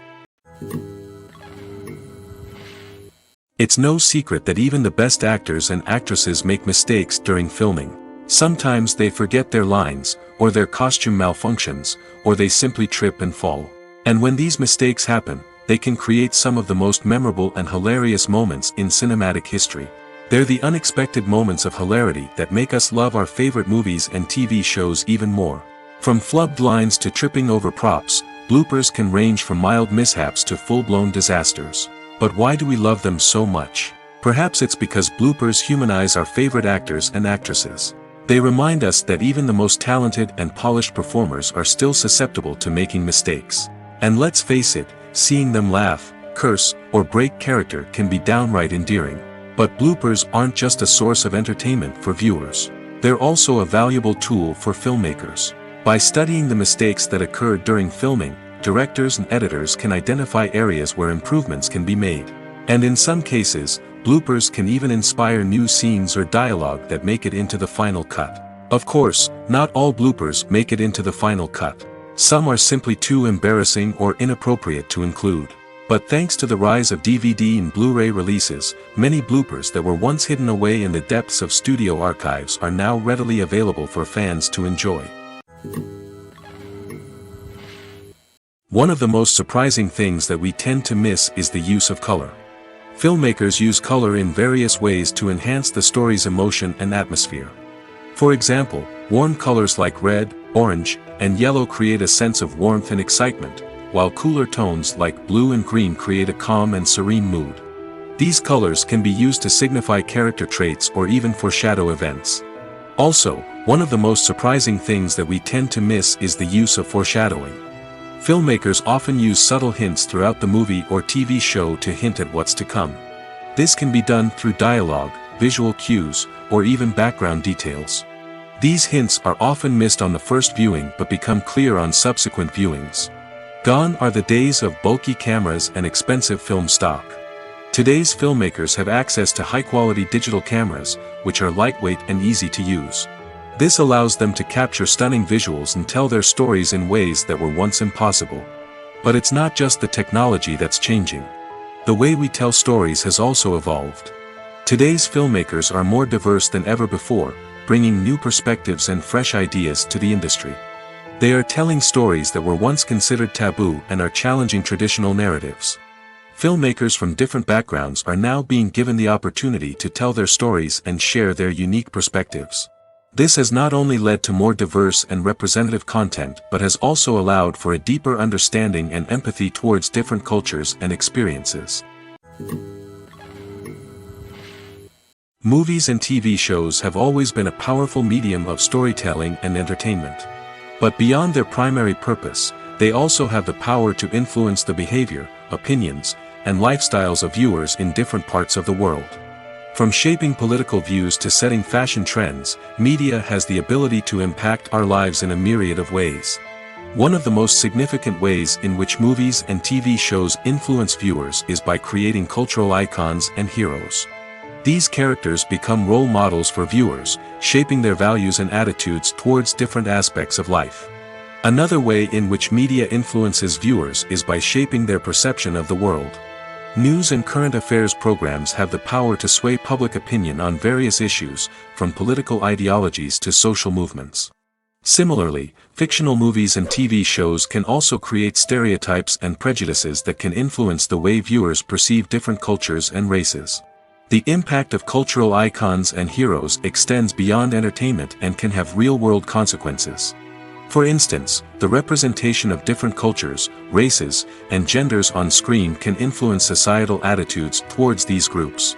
It's no secret that even the best actors and actresses make mistakes during filming. Sometimes they forget their lines, or their costume malfunctions, or they simply trip and fall. And when these mistakes happen, they can create some of the most memorable and hilarious moments in cinematic history. They're the unexpected moments of hilarity that make us love our favorite movies and TV shows even more. From flubbed lines to tripping over props, bloopers can range from mild mishaps to full-blown disasters. But why do we love them so much? Perhaps it's because bloopers humanize our favorite actors and actresses. They remind us that even the most talented and polished performers are still susceptible to making mistakes. And let's face it, seeing them laugh, curse, or break character can be downright endearing. But bloopers aren't just a source of entertainment for viewers. They're also a valuable tool for filmmakers. By studying the mistakes that occurred during filming, directors and editors can identify areas where improvements can be made. And in some cases, bloopers can even inspire new scenes or dialogue that make it into the final cut. Of course, not all bloopers make it into the final cut. Some are simply too embarrassing or inappropriate to include. But thanks to the rise of DVD and Blu-ray releases, many bloopers that were once hidden away in the depths of studio archives are now readily available for fans to enjoy. One of the most surprising things that we tend to miss is the use of color. Filmmakers use color in various ways to enhance the story's emotion and atmosphere. For example, warm colors like red, orange, and yellow create a sense of warmth and excitement, while cooler tones like blue and green create a calm and serene mood. These colors can be used to signify character traits or even foreshadow events. Also, one of the most surprising things that we tend to miss is the use of foreshadowing. Filmmakers often use subtle hints throughout the movie or TV show to hint at what's to come. This can be done through dialogue, visual cues, or even background details. These hints are often missed on the first viewing but become clear on subsequent viewings. Gone are the days of bulky cameras and expensive film stock. Today's filmmakers have access to high-quality digital cameras, which are lightweight and easy to use. This allows them to capture stunning visuals and tell their stories in ways that were once impossible. But it's not just the technology that's changing. The way we tell stories has also evolved. Today's filmmakers are more diverse than ever before, bringing new perspectives and fresh ideas to the industry. They are telling stories that were once considered taboo and are challenging traditional narratives. Filmmakers from different backgrounds are now being given the opportunity to tell their stories and share their unique perspectives. This has not only led to more diverse and representative content but has also allowed for a deeper understanding and empathy towards different cultures and experiences. Movies and TV shows have always been a powerful medium of storytelling and entertainment. But beyond their primary purpose, they also have the power to influence the behavior, opinions, and lifestyles of viewers in different parts of the world. From shaping political views to setting fashion trends, media has the ability to impact our lives in a myriad of ways. One of the most significant ways in which movies and TV shows influence viewers is by creating cultural icons and heroes. These characters become role models for viewers, shaping their values and attitudes towards different aspects of life. Another way in which media influences viewers is by shaping their perception of the world. News and current affairs programs have the power to sway public opinion on various issues, from political ideologies to social movements. Similarly, fictional movies and TV shows can also create stereotypes and prejudices that can influence the way viewers perceive different cultures and races. The impact of cultural icons and heroes extends beyond entertainment and can have real-world consequences. For instance, the representation of different cultures, races, and genders on screen can influence societal attitudes towards these groups.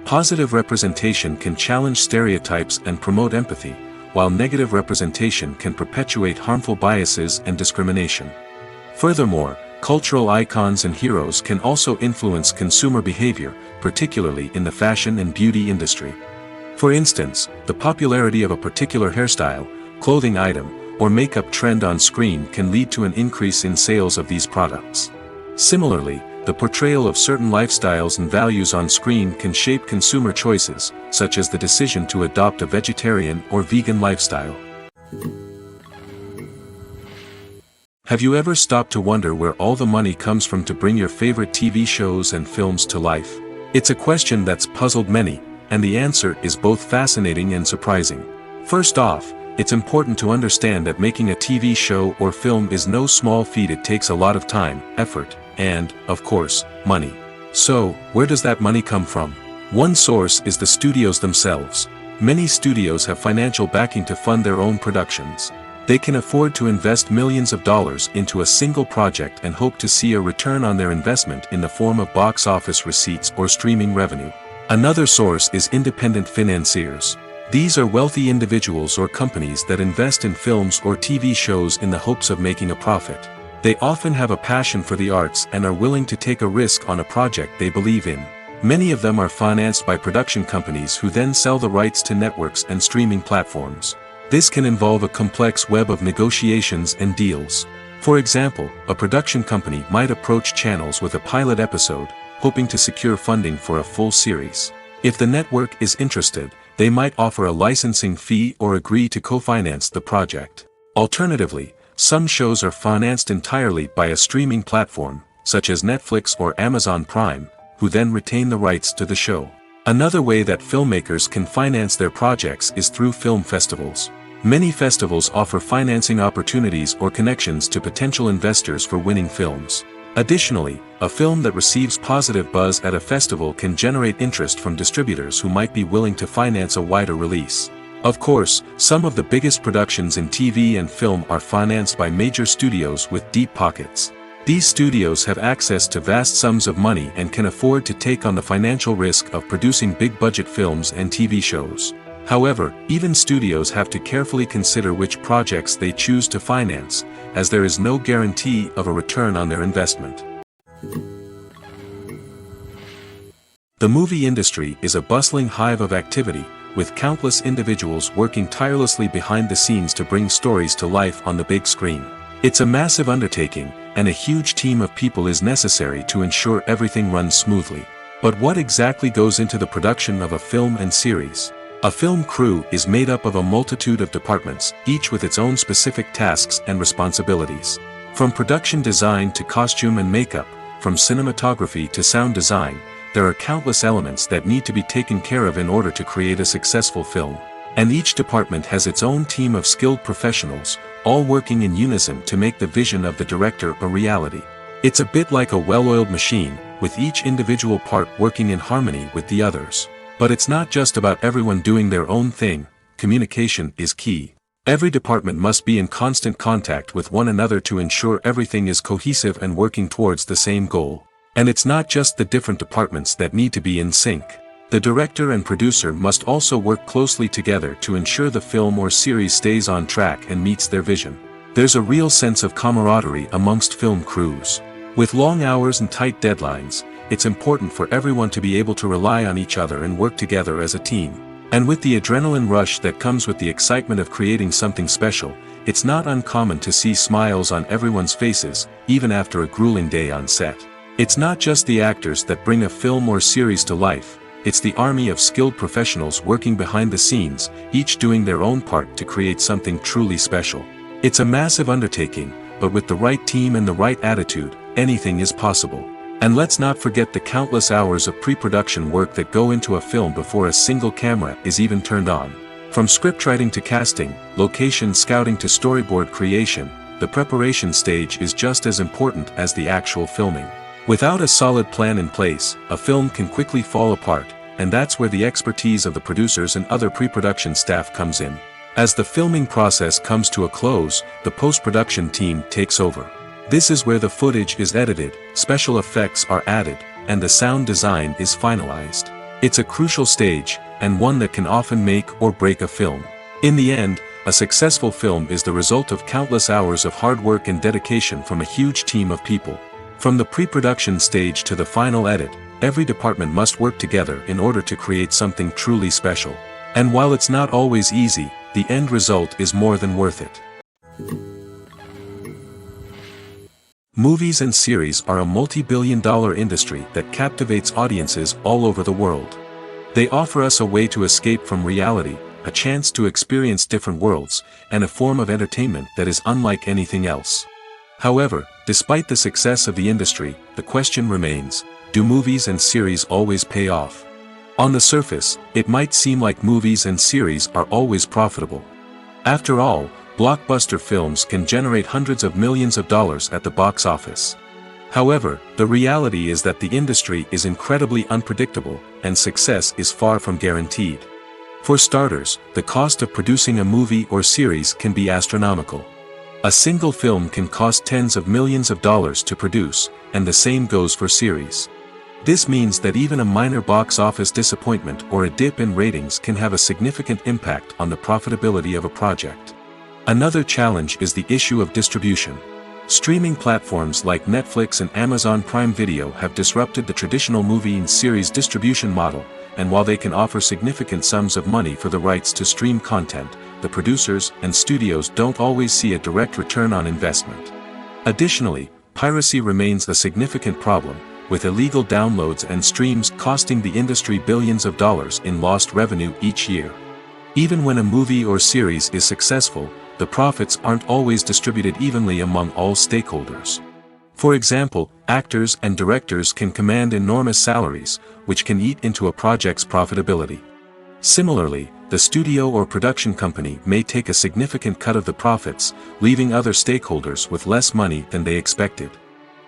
Positive representation can challenge stereotypes and promote empathy, while negative representation can perpetuate harmful biases and discrimination. Furthermore, cultural icons and heroes can also influence consumer behavior, particularly in the fashion and beauty industry. For instance, the popularity of a particular hairstyle, clothing item, or makeup trend on screen can lead to an increase in sales of these products. Similarly, the portrayal of certain lifestyles and values on screen can shape consumer choices, such as the decision to adopt a vegetarian or vegan lifestyle. Have you ever stopped to wonder where all the money comes from to bring your favorite TV shows and films to life? It's a question that's puzzled many, and the answer is both fascinating and surprising. First off, it's important to understand that making a TV show or film is no small feat. It takes a lot of time, effort, and, of course, money. So, where does that money come from? One source is the studios themselves. Many studios have financial backing to fund their own productions. They can afford to invest millions of dollars into a single project and hope to see a return on their investment in the form of box office receipts or streaming revenue. Another source is independent financiers. These are wealthy individuals or companies that invest in films or TV shows in the hopes of making a profit. They often have a passion for the arts and are willing to take a risk on a project they believe in. Many of them are financed by production companies who then sell the rights to networks and streaming platforms. This can involve a complex web of negotiations and deals. For example, a production company might approach channels with a pilot episode, hoping to secure funding for a full series. If the network is interested, they might offer a licensing fee or agree to co-finance the project. Alternatively, some shows are financed entirely by a streaming platform, such as Netflix or Amazon Prime, who then retain the rights to the show. Another way that filmmakers can finance their projects is through film festivals. Many festivals offer financing opportunities or connections to potential investors for winning films. Additionally, a film that receives positive buzz at a festival can generate interest from distributors who might be willing to finance a wider release. Of course, some of the biggest productions in TV and film are financed by major studios with deep pockets. These studios have access to vast sums of money and can afford to take on the financial risk of producing big-budget films and TV shows. However, even studios have to carefully consider which projects they choose to finance, as there is no guarantee of a return on their investment. The movie industry is a bustling hive of activity, with countless individuals working tirelessly behind the scenes to bring stories to life on the big screen. It's a massive undertaking, and a huge team of people is necessary to ensure everything runs smoothly. But what exactly goes into the production of a film and series? A film crew is made up of a multitude of departments, each with its own specific tasks and responsibilities. From production design to costume and makeup, from cinematography to sound design, there are countless elements that need to be taken care of in order to create a successful film. And each department has its own team of skilled professionals, all working in unison to make the vision of the director a reality. It's a bit like a well-oiled machine, with each individual part working in harmony with the others. But it's not just about everyone doing their own thing. Communication is key. Every department must be in constant contact with one another to ensure everything is cohesive and working towards the same goal. And it's not just the different departments that need to be in sync. The director and producer must also work closely together to ensure the film or series stays on track and meets their vision. There's a real sense of camaraderie amongst film crews. With long hours and tight deadlines, it's important for everyone to be able to rely on each other and work together as a team. And with the adrenaline rush that comes with the excitement of creating something special, it's not uncommon to see smiles on everyone's faces, even after a grueling day on set. It's not just the actors that bring a film or series to life, it's the army of skilled professionals working behind the scenes, each doing their own part to create something truly special. It's a massive undertaking, but with the right team and the right attitude, anything is possible. And let's not forget the countless hours of pre-production work that go into a film before a single camera is even turned on. From scriptwriting to casting, location scouting to storyboard creation, the preparation stage is just as important as the actual filming. Without a solid plan in place, a film can quickly fall apart, and that's where the expertise of the producers and other pre-production staff comes in. As the filming process comes to a close, the post-production team takes over. This is where the footage is edited, special effects are added, and the sound design is finalized. It's a crucial stage, and one that can often make or break a film. In the end, a successful film is the result of countless hours of hard work and dedication from a huge team of people. From the pre-production stage to the final edit, every department must work together in order to create something truly special. And while it's not always easy, the end result is more than worth it. Movies and series are a multi-billion-dollar industry that captivates audiences all over the world. They offer us a way to escape from reality, a chance to experience different worlds, and a form of entertainment that is unlike anything else. However, despite the success of the industry, the question remains, do movies and series always pay off? On the surface, it might seem like movies and series are always profitable. After all, blockbuster films can generate hundreds of millions of dollars at the box office. However, the reality is that the industry is incredibly unpredictable, and success is far from guaranteed. For starters, the cost of producing a movie or series can be astronomical. A single film can cost tens of millions of dollars to produce, and the same goes for series. This means that even a minor box office disappointment or a dip in ratings can have a significant impact on the profitability of a project. Another challenge is the issue of distribution. Streaming platforms like Netflix and Amazon Prime Video have disrupted the traditional movie and series distribution model, and while they can offer significant sums of money for the rights to stream content, the producers and studios don't always see a direct return on investment. Additionally, piracy remains a significant problem, with illegal downloads and streams costing the industry billions of dollars in lost revenue each year. Even when a movie or series is successful, the profits aren't always distributed evenly among all stakeholders. For example, actors and directors can command enormous salaries, which can eat into a project's profitability. Similarly, the studio or production company may take a significant cut of the profits, leaving other stakeholders with less money than they expected.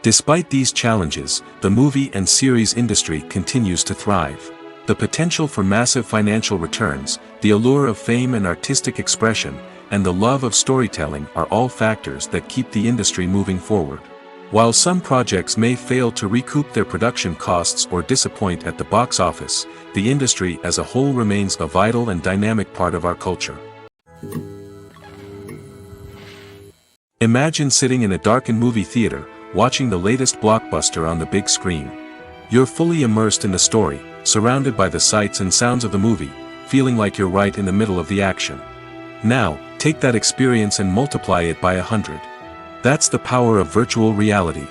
Despite these challenges, the movie and series industry continues to thrive. The potential for massive financial returns, the allure of fame and artistic expression, and the love of storytelling are all factors that keep the industry moving forward. While some projects may fail to recoup their production costs or disappoint at the box office, the industry as a whole remains a vital and dynamic part of our culture. Imagine sitting in a darkened movie theater, watching the latest blockbuster on the big screen. You're fully immersed in the story, surrounded by the sights and sounds of the movie, feeling like you're right in the middle of the action. Now, take that experience and multiply it by 100. That's the power of virtual reality.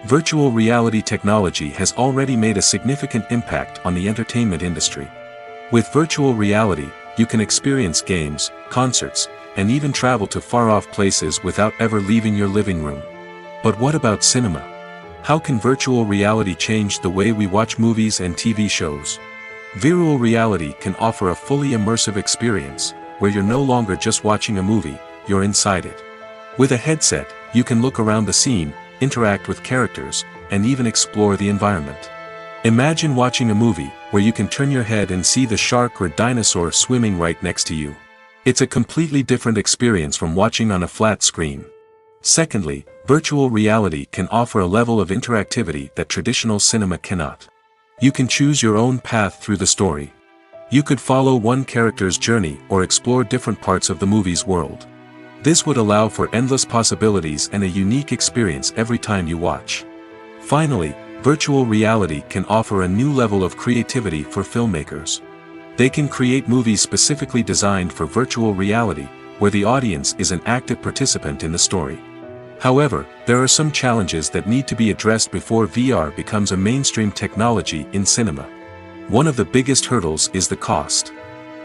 Virtual reality technology has already made a significant impact on the entertainment industry. With virtual reality, you can experience games, concerts, and even travel to far-off places without ever leaving your living room. But what about cinema? How can virtual reality change the way we watch movies and TV shows? Virtual reality can offer a fully immersive experience, where you're no longer just watching a movie, you're inside it. With a headset, you can look around the scene, interact with characters, and even explore the environment. Imagine watching a movie, where you can turn your head and see the shark or dinosaur swimming right next to you. It's a completely different experience from watching on a flat screen. Secondly, virtual reality can offer a level of interactivity that traditional cinema cannot. You can choose your own path through the story. You could follow one character's journey or explore different parts of the movie's world. This would allow for endless possibilities and a unique experience every time you watch. Finally, virtual reality can offer a new level of creativity for filmmakers. They can create movies specifically designed for virtual reality, where the audience is an active participant in the story. However, there are some challenges that need to be addressed before VR becomes a mainstream technology in cinema. One of the biggest hurdles is the cost.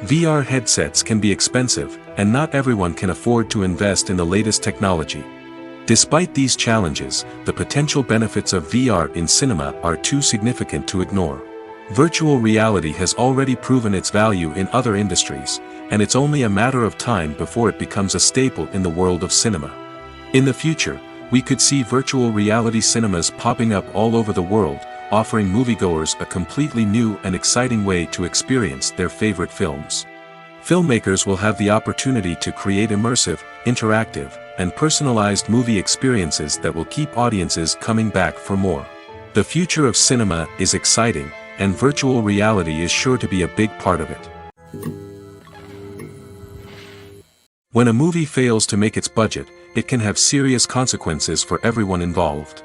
VR headsets can be expensive, and not everyone can afford to invest in the latest technology. Despite these challenges, the potential benefits of VR in cinema are too significant to ignore. Virtual reality has already proven its value in other industries, and it's only a matter of time before it becomes a staple in the world of cinema. In the future, we could see virtual reality cinemas popping up all over the world, offering moviegoers a completely new and exciting way to experience their favorite films. Filmmakers will have the opportunity to create immersive, interactive, and personalized movie experiences that will keep audiences coming back for more. The future of cinema is exciting, and virtual reality is sure to be a big part of it. When a movie fails to make its budget, it can have serious consequences for everyone involved.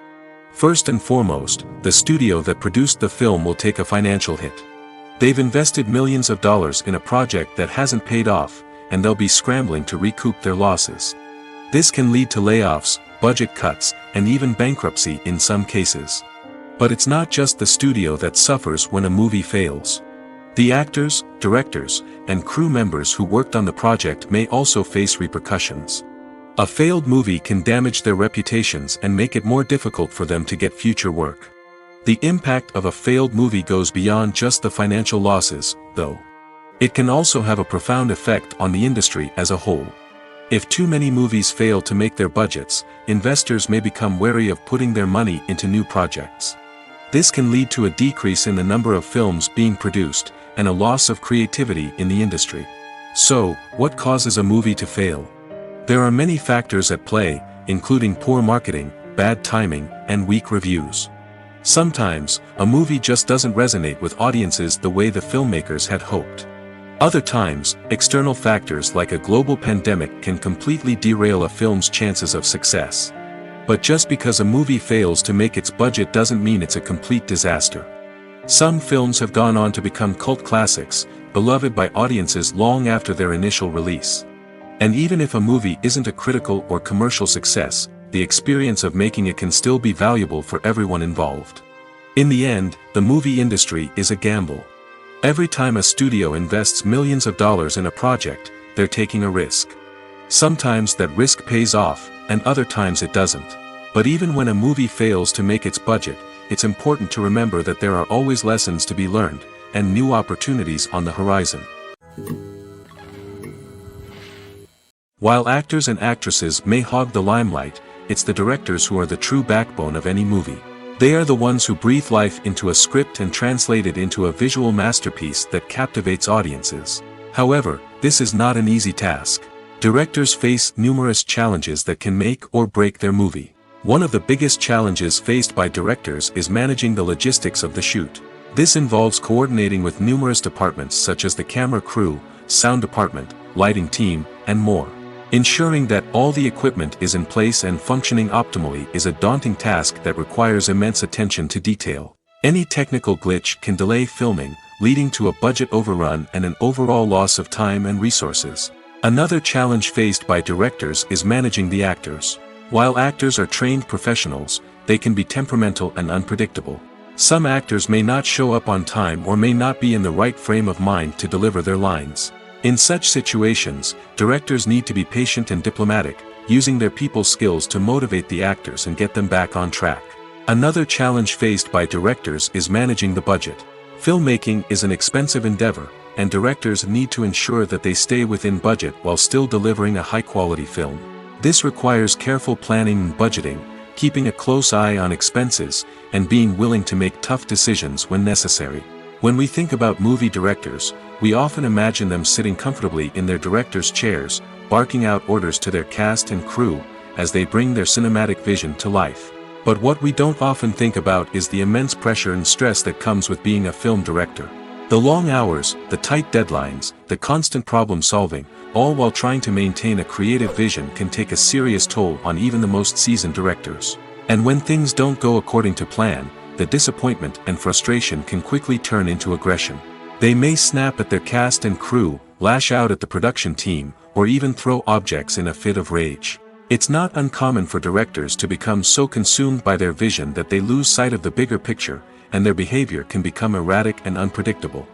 First and foremost, the studio that produced the film will take a financial hit. They've invested millions of dollars in a project that hasn't paid off, and they'll be scrambling to recoup their losses. This can lead to layoffs, budget cuts, and even bankruptcy in some cases. But it's not just the studio that suffers when a movie fails. The actors, directors, and crew members who worked on the project may also face repercussions. A failed movie can damage their reputations and make it more difficult for them to get future work. The impact of a failed movie goes beyond just the financial losses, though. It can also have a profound effect on the industry as a whole. If too many movies fail to make their budgets, investors may become wary of putting their money into new projects. This can lead to a decrease in the number of films being produced, and a loss of creativity in the industry. So, what causes a movie to fail? There are many factors at play, including poor marketing, bad timing, and weak reviews. Sometimes, a movie just doesn't resonate with audiences the way the filmmakers had hoped. Other times, external factors like a global pandemic can completely derail a film's chances of success. But just because a movie fails to make its budget doesn't mean it's a complete disaster. Some films have gone on to become cult classics, beloved by audiences long after their initial release. And even if a movie isn't a critical or commercial success, the experience of making it can still be valuable for everyone involved. In the end, the movie industry is a gamble. Every time a studio invests millions of dollars in a project, they're taking a risk. Sometimes that risk pays off, and other times it doesn't. But even when a movie fails to make its budget, it's important to remember that there are always lessons to be learned, and new opportunities on the horizon. While actors and actresses may hog the limelight, it's the directors who are the true backbone of any movie. They are the ones who breathe life into a script and translate it into a visual masterpiece that captivates audiences. However, this is not an easy task. Directors face numerous challenges that can make or break their movie. One of the biggest challenges faced by directors is managing the logistics of the shoot. This involves coordinating with numerous departments such as the camera crew, sound department, lighting team, and more. Ensuring that all the equipment is in place and functioning optimally is a daunting task that requires immense attention to detail. Any technical glitch can delay filming, leading to a budget overrun and an overall loss of time and resources. Another challenge faced by directors is managing the actors. While actors are trained professionals, they can be temperamental and unpredictable. Some actors may not show up on time or may not be in the right frame of mind to deliver their lines. In such situations, directors need to be patient and diplomatic, using their people skills to motivate the actors and get them back on track. Another challenge faced by directors is managing the budget. Filmmaking is an expensive endeavor, and directors need to ensure that they stay within budget while still delivering a high-quality film. This requires careful planning and budgeting, keeping a close eye on expenses, and being willing to make tough decisions when necessary. When we think about movie directors, we often imagine them sitting comfortably in their director's chairs, barking out orders to their cast and crew, as they bring their cinematic vision to life. But what we don't often think about is the immense pressure and stress that comes with being a film director. The long hours, the tight deadlines, the constant problem solving, all while trying to maintain a creative vision can take a serious toll on even the most seasoned directors. And when things don't go according to plan, the disappointment and frustration can quickly turn into aggression. They may snap at their cast and crew, lash out at the production team, or even throw objects in a fit of rage. It's not uncommon for directors to become so consumed by their vision that they lose sight of the bigger picture, and their behavior can become erratic and unpredictable.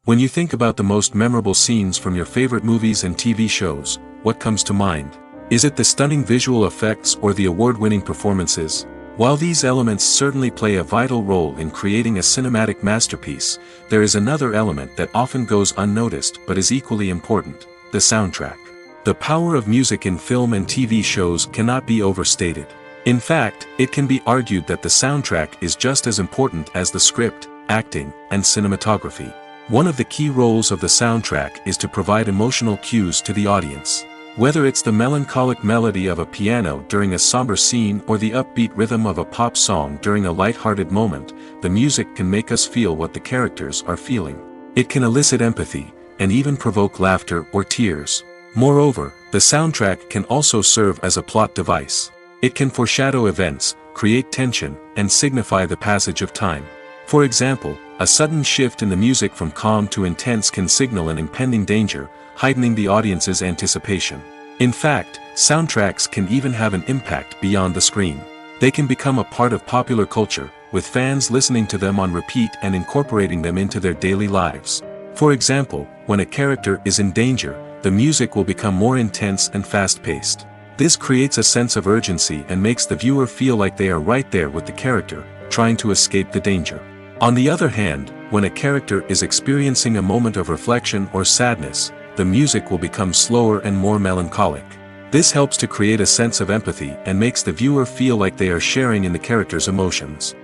When you think about the most memorable scenes from your favorite movies and TV shows, what comes to mind? Is it the stunning visual effects or the award-winning performances? While these elements certainly play a vital role in creating a cinematic masterpiece, there is another element that often goes unnoticed but is equally important: the soundtrack. The power of music in film and TV shows cannot be overstated. In fact, it can be argued that the soundtrack is just as important as the script, acting, and cinematography. One of the key roles of the soundtrack is to provide emotional cues to the audience. Whether it's the melancholic melody of a piano during a somber scene or the upbeat rhythm of a pop song during a light-hearted moment, the music can make us feel what the characters are feeling. It can elicit empathy, and even provoke laughter or tears. Moreover, the soundtrack can also serve as a plot device. It can foreshadow events, create tension, and signify the passage of time. For example, a sudden shift in the music from calm to intense can signal an impending danger, heightening the audience's anticipation. In fact, soundtracks can even have an impact beyond the screen. They can become a part of popular culture, with fans listening to them on repeat and incorporating them into their daily lives. For example, when a character is in danger, the music will become more intense and fast-paced. This creates a sense of urgency and makes the viewer feel like they are right there with the character, trying to escape the danger. On the other hand, when a character is experiencing a moment of reflection or sadness, the music will become slower and more melancholic. This helps to create a sense of empathy and makes the viewer feel like they are sharing in the character's emotions.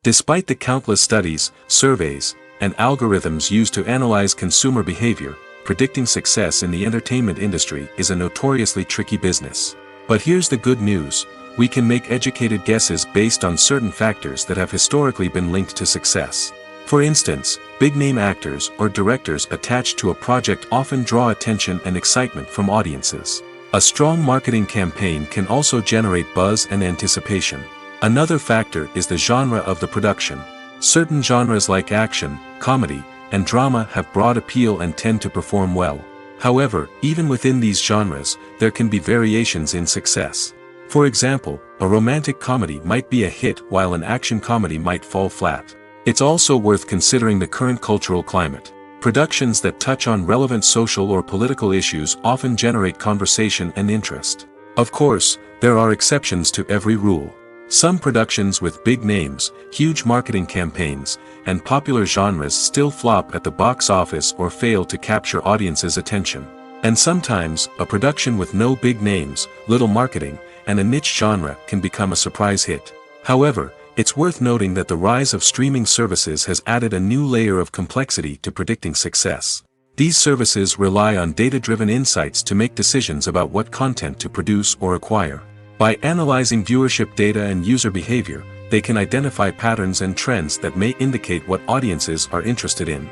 Despite the countless studies, surveys, and algorithms used to analyze consumer behavior, predicting success in the entertainment industry is a notoriously tricky business. But here's the good news: we can make educated guesses based on certain factors that have historically been linked to success. For instance, big-name actors or directors attached to a project often draw attention and excitement from audiences. A strong marketing campaign can also generate buzz and anticipation. Another factor is the genre of the production. Certain genres like action, comedy, and drama have broad appeal and tend to perform well. However, even within these genres, there can be variations in success. For example, a romantic comedy might be a hit while an action comedy might fall flat. It's also worth considering the current cultural climate. Productions that touch on relevant social or political issues often generate conversation and interest. Of course, there are exceptions to every rule. Some productions with big names, huge marketing campaigns, and popular genres still flop at the box office or fail to capture audiences' attention. And sometimes, a production with no big names, little marketing, and a niche genre can become a surprise hit. However, it's worth noting that the rise of streaming services has added a new layer of complexity to predicting success. These services rely on data-driven insights to make decisions about what content to produce or acquire. By analyzing viewership data and user behavior, they can identify patterns and trends that may indicate what audiences are interested in.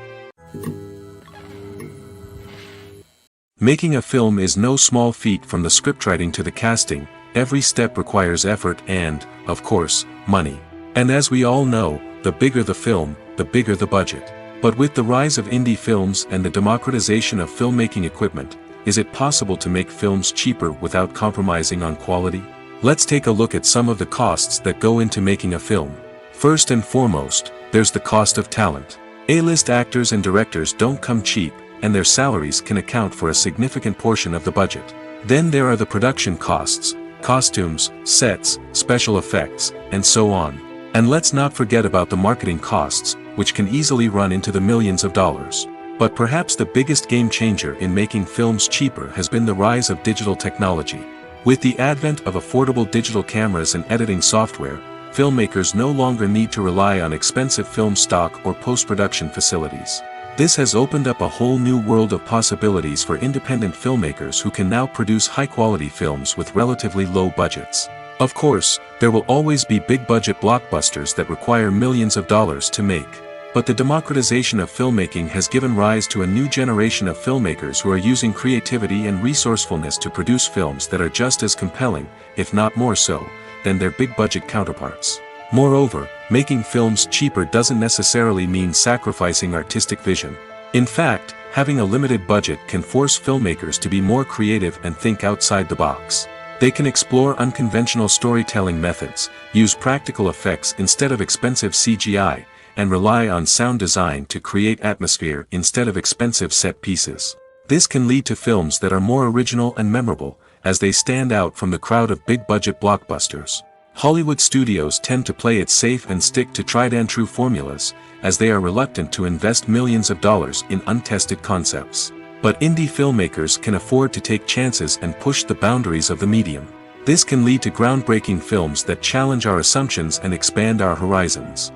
Making a film is no small feat. From the scriptwriting to the casting, every step requires effort and, of course, money. And as we all know, the bigger the film, the bigger the budget. But with the rise of indie films and the democratization of filmmaking equipment, is it possible to make films cheaper without compromising on quality? Let's take a look at some of the costs that go into making a film. First and foremost, there's the cost of talent. A-list actors and directors don't come cheap, and their salaries can account for a significant portion of the budget. Then there are the production costs, costumes, sets, special effects, and so on. And let's not forget about the marketing costs, which can easily run into the millions of dollars. But perhaps the biggest game changer in making films cheaper has been the rise of digital technology. With the advent of affordable digital cameras and editing software, filmmakers no longer need to rely on expensive film stock or post-production facilities. This has opened up a whole new world of possibilities for independent filmmakers who can now produce high-quality films with relatively low budgets. Of course, there will always be big-budget blockbusters that require millions of dollars to make. But the democratization of filmmaking has given rise to a new generation of filmmakers who are using creativity and resourcefulness to produce films that are just as compelling, if not more so, than their big-budget counterparts. Moreover, making films cheaper doesn't necessarily mean sacrificing artistic vision. In fact, having a limited budget can force filmmakers to be more creative and think outside the box. They can explore unconventional storytelling methods, use practical effects instead of expensive CGI, and rely on sound design to create atmosphere instead of expensive set pieces. This can lead to films that are more original and memorable, as they stand out from the crowd of big-budget blockbusters. Hollywood studios tend to play it safe and stick to tried-and-true formulas, as they are reluctant to invest millions of dollars in untested concepts. But indie filmmakers can afford to take chances and push the boundaries of the medium. This can lead to groundbreaking films that challenge our assumptions and expand our horizons.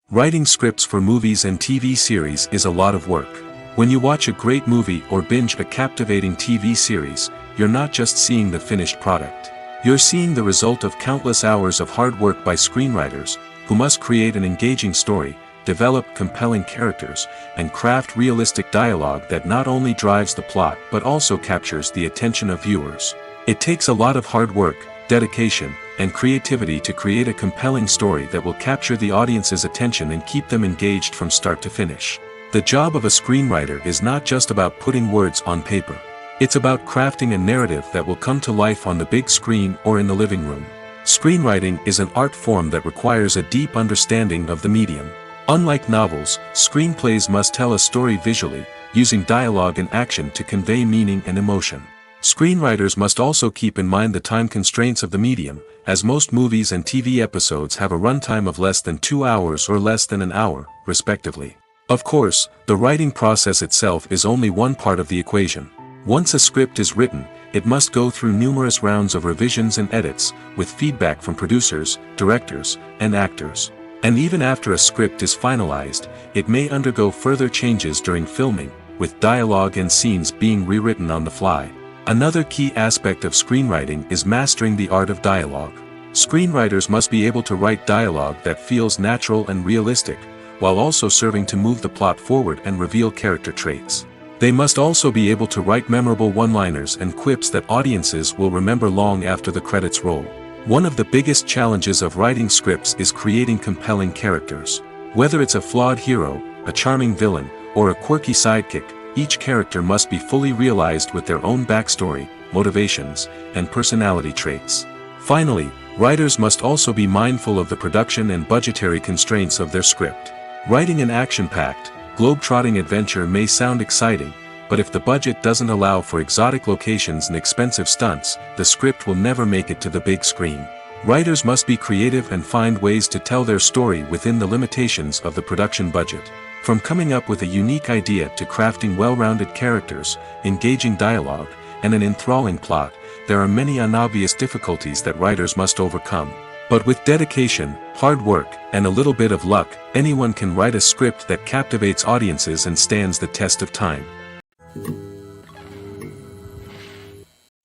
Writing scripts for movies and TV series is a lot of work. When you watch a great movie or binge a captivating TV series, you're not just seeing the finished product. You're seeing the result of countless hours of hard work by screenwriters, who must create an engaging story, develop compelling characters, and craft realistic dialogue that not only drives the plot but also captures the attention of viewers. It takes a lot of hard work, dedication, and creativity to create a compelling story that will capture the audience's attention and keep them engaged from start to finish. The job of a screenwriter is not just about putting words on paper. It's about crafting a narrative that will come to life on the big screen or in the living room. Screenwriting is an art form that requires a deep understanding of the medium. Unlike novels, screenplays must tell a story visually, using dialogue and action to convey meaning and emotion. Screenwriters must also keep in mind the time constraints of the medium, as most movies and TV episodes have a runtime of less than 2 hours or less than an hour, respectively. Of course, the writing process itself is only one part of the equation. Once a script is written, it must go through numerous rounds of revisions and edits, with feedback from producers, directors, and actors. And even after a script is finalized, it may undergo further changes during filming, with dialogue and scenes being rewritten on the fly. Another key aspect of screenwriting is mastering the art of dialogue. Screenwriters must be able to write dialogue that feels natural and realistic, while also serving to move the plot forward and reveal character traits. They must also be able to write memorable one-liners and quips that audiences will remember long after the credits roll. One of the biggest challenges of writing scripts is creating compelling characters. Whether it's a flawed hero, a charming villain, or a quirky sidekick, each character must be fully realized with their own backstory, motivations, and personality traits. Finally, writers must also be mindful of the production and budgetary constraints of their script. Writing an action-packed, globe-trotting adventure may sound exciting, but if the budget doesn't allow for exotic locations and expensive stunts, the script will never make it to the big screen. Writers must be creative and find ways to tell their story within the limitations of the production budget. From coming up with a unique idea to crafting well-rounded characters, engaging dialogue, and an enthralling plot, there are many unobvious difficulties that writers must overcome. But with dedication, hard work, and a little bit of luck, anyone can write a script that captivates audiences and stands the test of time.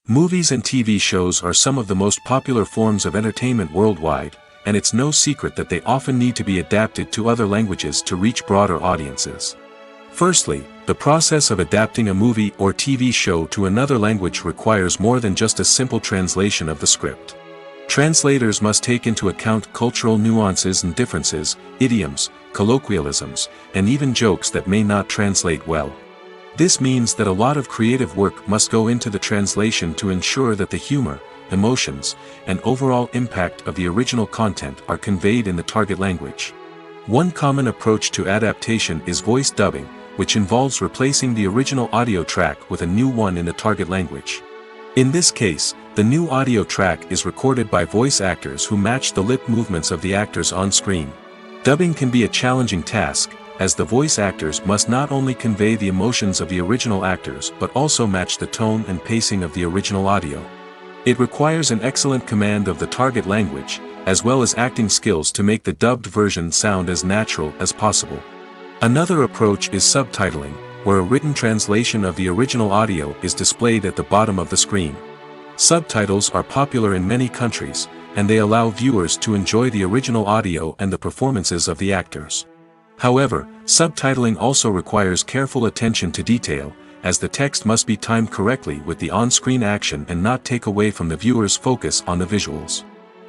Movies and TV shows are some of the most popular forms of entertainment worldwide, and it's no secret that they often need to be adapted to other languages to reach broader audiences. Firstly, the process of adapting a movie or TV show to another language requires more than just a simple translation of the script. Translators must take into account cultural nuances and differences, idioms, colloquialisms, and even jokes that may not translate well. This means that a lot of creative work must go into the translation to ensure that the humor, emotions, and overall impact of the original content are conveyed in the target language. One common approach to adaptation is voice dubbing, which involves replacing the original audio track with a new one in the target language. In this case, the new audio track is recorded by voice actors who match the lip movements of the actors on screen. Dubbing can be a challenging task, as the voice actors must not only convey the emotions of the original actors but also match the tone and pacing of the original audio. It requires an excellent command of the target language, as well as acting skills to make the dubbed version sound as natural as possible. Another approach is subtitling, where a written translation of the original audio is displayed at the bottom of the screen. Subtitles are popular in many countries, and they allow viewers to enjoy the original audio and the performances of the actors. However, subtitling also requires careful attention to detail, as the text must be timed correctly with the on-screen action and not take away from the viewer's focus on the visuals.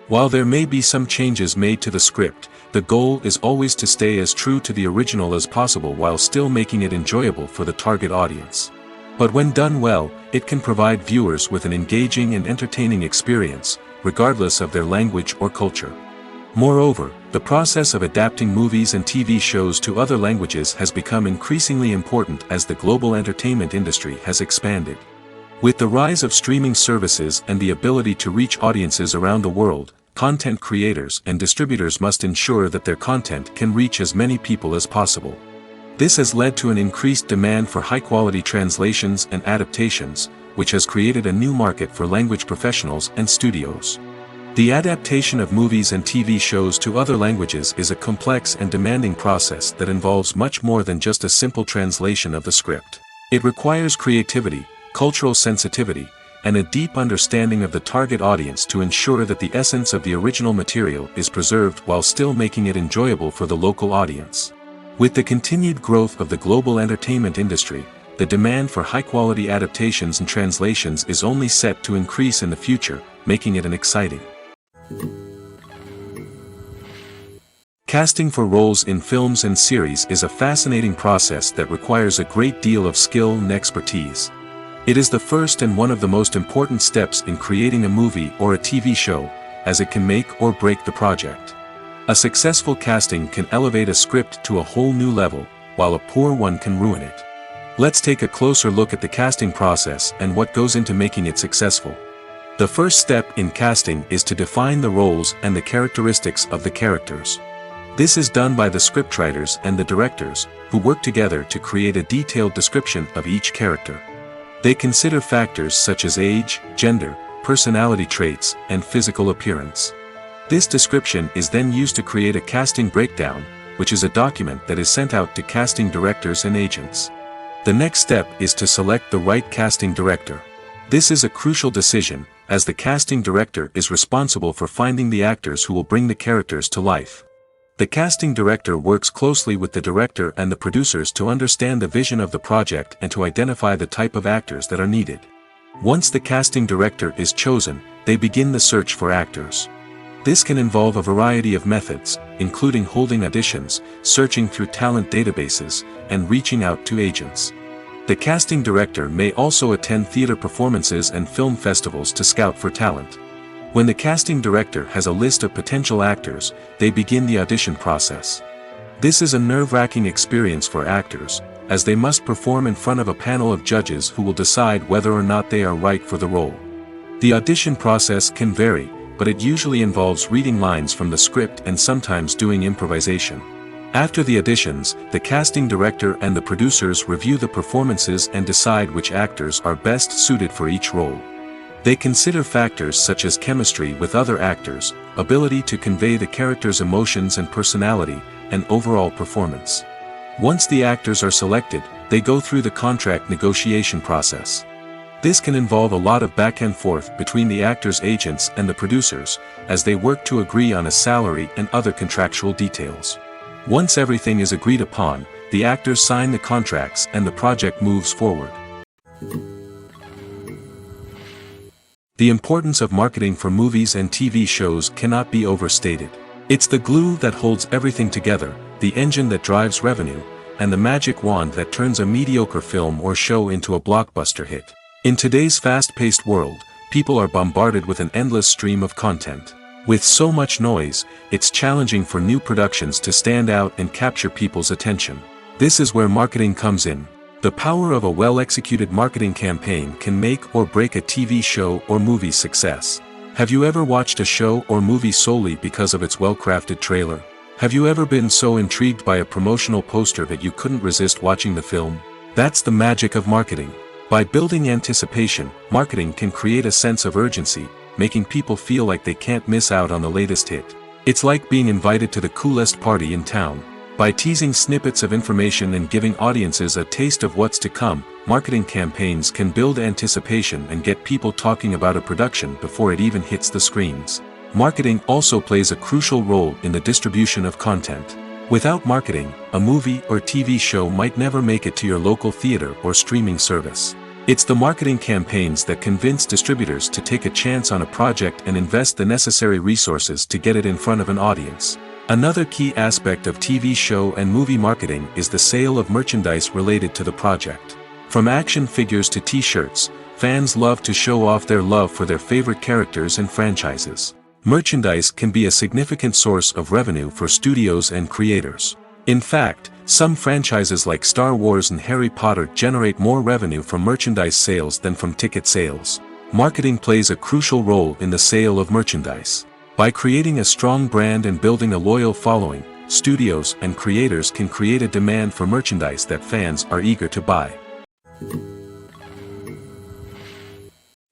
While there may be some changes made to the script, the goal is always to stay as true to the original as possible while still making it enjoyable for the target audience. But when done well, it can provide viewers with an engaging and entertaining experience, regardless of their language or culture. Moreover, the process of adapting movies and TV shows to other languages has become increasingly important as the global entertainment industry has expanded. With the rise of streaming services and the ability to reach audiences around the world, content creators and distributors must ensure that their content can reach as many people as possible. This has led to an increased demand for high-quality translations and adaptations, which has created a new market for language professionals and studios. The adaptation of movies and TV shows to other languages is a complex and demanding process that involves much more than just a simple translation of the script. It requires creativity, cultural sensitivity, and a deep understanding of the target audience to ensure that the essence of the original material is preserved while still making it enjoyable for the local audience. With the continued growth of the global entertainment industry, the demand for high-quality adaptations and translations is only set to increase in the future, making it an exciting. Casting for roles in films and series is a fascinating process that requires a great deal of skill and expertise. It is the first and one of the most important steps in creating a movie or a TV show, as it can make or break the project. A successful casting can elevate a script to a whole new level, while a poor one can ruin it. Let's take a closer look at the casting process and what goes into making it successful. The first step in casting is to define the roles and the characteristics of the characters. This is done by the scriptwriters and the directors, who work together to create a detailed description of each character. They consider factors such as age, gender, personality traits, and physical appearance. This description is then used to create a casting breakdown, which is a document that is sent out to casting directors and agents. The next step is to select the right casting director. This is a crucial decision, as the casting director is responsible for finding the actors who will bring the characters to life. The casting director works closely with the director and the producers to understand the vision of the project and to identify the type of actors that are needed. Once the casting director is chosen, they begin the search for actors. This can involve a variety of methods, including holding auditions, searching through talent databases, and reaching out to agents. The casting director may also attend theater performances and film festivals to scout for talent. When the casting director has a list of potential actors, they begin the audition process. This is a nerve-wracking experience for actors, as they must perform in front of a panel of judges who will decide whether or not they are right for the role. The audition process can vary, but it usually involves reading lines from the script and sometimes doing improvisation. After the auditions, the casting director and the producers review the performances and decide which actors are best suited for each role. They consider factors such as chemistry with other actors, ability to convey the character's emotions and personality, and overall performance. Once the actors are selected, they go through the contract negotiation process. This can involve a lot of back and forth between the actors' agents and the producers, as they work to agree on a salary and other contractual details. Once everything is agreed upon, the actors sign the contracts and the project moves forward. The importance of marketing for movies and TV shows cannot be overstated. It's the glue that holds everything together, the engine that drives revenue, and the magic wand that turns a mediocre film or show into a blockbuster hit. In today's fast-paced world, people are bombarded with an endless stream of content. With so much noise, it's challenging for new productions to stand out and capture people's attention. This is where marketing comes in. The power of a well-executed marketing campaign can make or break a TV show or movie's success. Have you ever watched a show or movie solely because of its well-crafted trailer? Have you ever been so intrigued by a promotional poster that you couldn't resist watching the film? That's the magic of marketing. By building anticipation, marketing can create a sense of urgency, making people feel like they can't miss out on the latest hit. It's like being invited to the coolest party in town. By teasing snippets of information and giving audiences a taste of what's to come, marketing campaigns can build anticipation and get people talking about a production before it even hits the screens. Marketing also plays a crucial role in the distribution of content. Without marketing, a movie or TV show might never make it to your local theater or streaming service. It's the marketing campaigns that convince distributors to take a chance on a project and invest the necessary resources to get it in front of an audience. Another key aspect of TV show and movie marketing is the sale of merchandise related to the project. From action figures to t-shirts, fans love to show off their love for their favorite characters and franchises. Merchandise can be a significant source of revenue for studios and creators. In fact, some franchises like Star Wars and Harry Potter generate more revenue from merchandise sales than from ticket sales. Marketing plays a crucial role in the sale of merchandise. By creating a strong brand and building a loyal following, studios and creators can create a demand for merchandise that fans are eager to buy.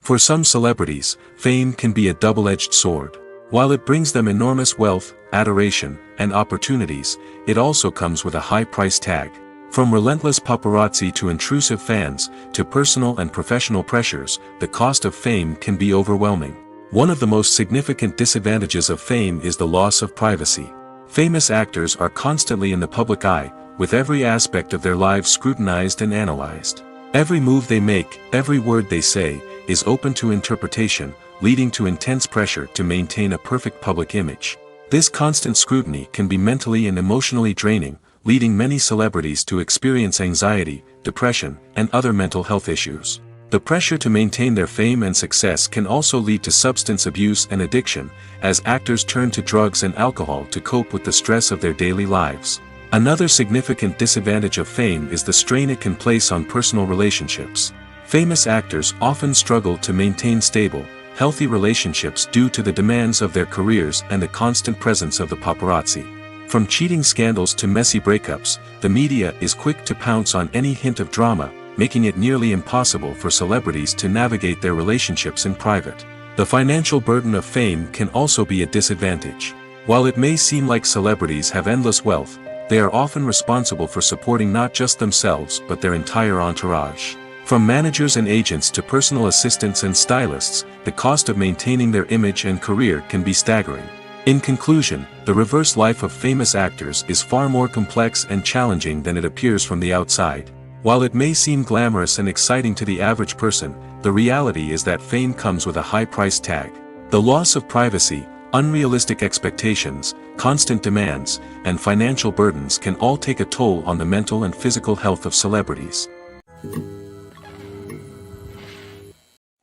For some celebrities, fame can be a double-edged sword. While it brings them enormous wealth, adoration, and opportunities, it also comes with a high price tag. From relentless paparazzi to intrusive fans, to personal and professional pressures, the cost of fame can be overwhelming. One of the most significant disadvantages of fame is the loss of privacy. Famous actors are constantly in the public eye, with every aspect of their lives scrutinized and analyzed. Every move they make, every word they say, is open to interpretation, leading to intense pressure to maintain a perfect public image. This constant scrutiny can be mentally and emotionally draining, leading many celebrities to experience anxiety, depression, and other mental health issues. The pressure to maintain their fame and success can also lead to substance abuse and addiction, as actors turn to drugs and alcohol to cope with the stress of their daily lives. Another significant disadvantage of fame is the strain it can place on personal relationships. Famous actors often struggle to maintain stable, healthy relationships due to the demands of their careers and the constant presence of the paparazzi. From cheating scandals to messy breakups, the media is quick to pounce on any hint of drama, making it nearly impossible for celebrities to navigate their relationships in private. The financial burden of fame can also be a disadvantage. While it may seem like celebrities have endless wealth, they are often responsible for supporting not just themselves but their entire entourage. From managers and agents to personal assistants and stylists, the cost of maintaining their image and career can be staggering. In conclusion, the reverse life of famous actors is far more complex and challenging than it appears from the outside. While it may seem glamorous and exciting to the average person, the reality is that fame comes with a high price tag. The loss of privacy, unrealistic expectations, constant demands, and financial burdens can all take a toll on the mental and physical health of celebrities.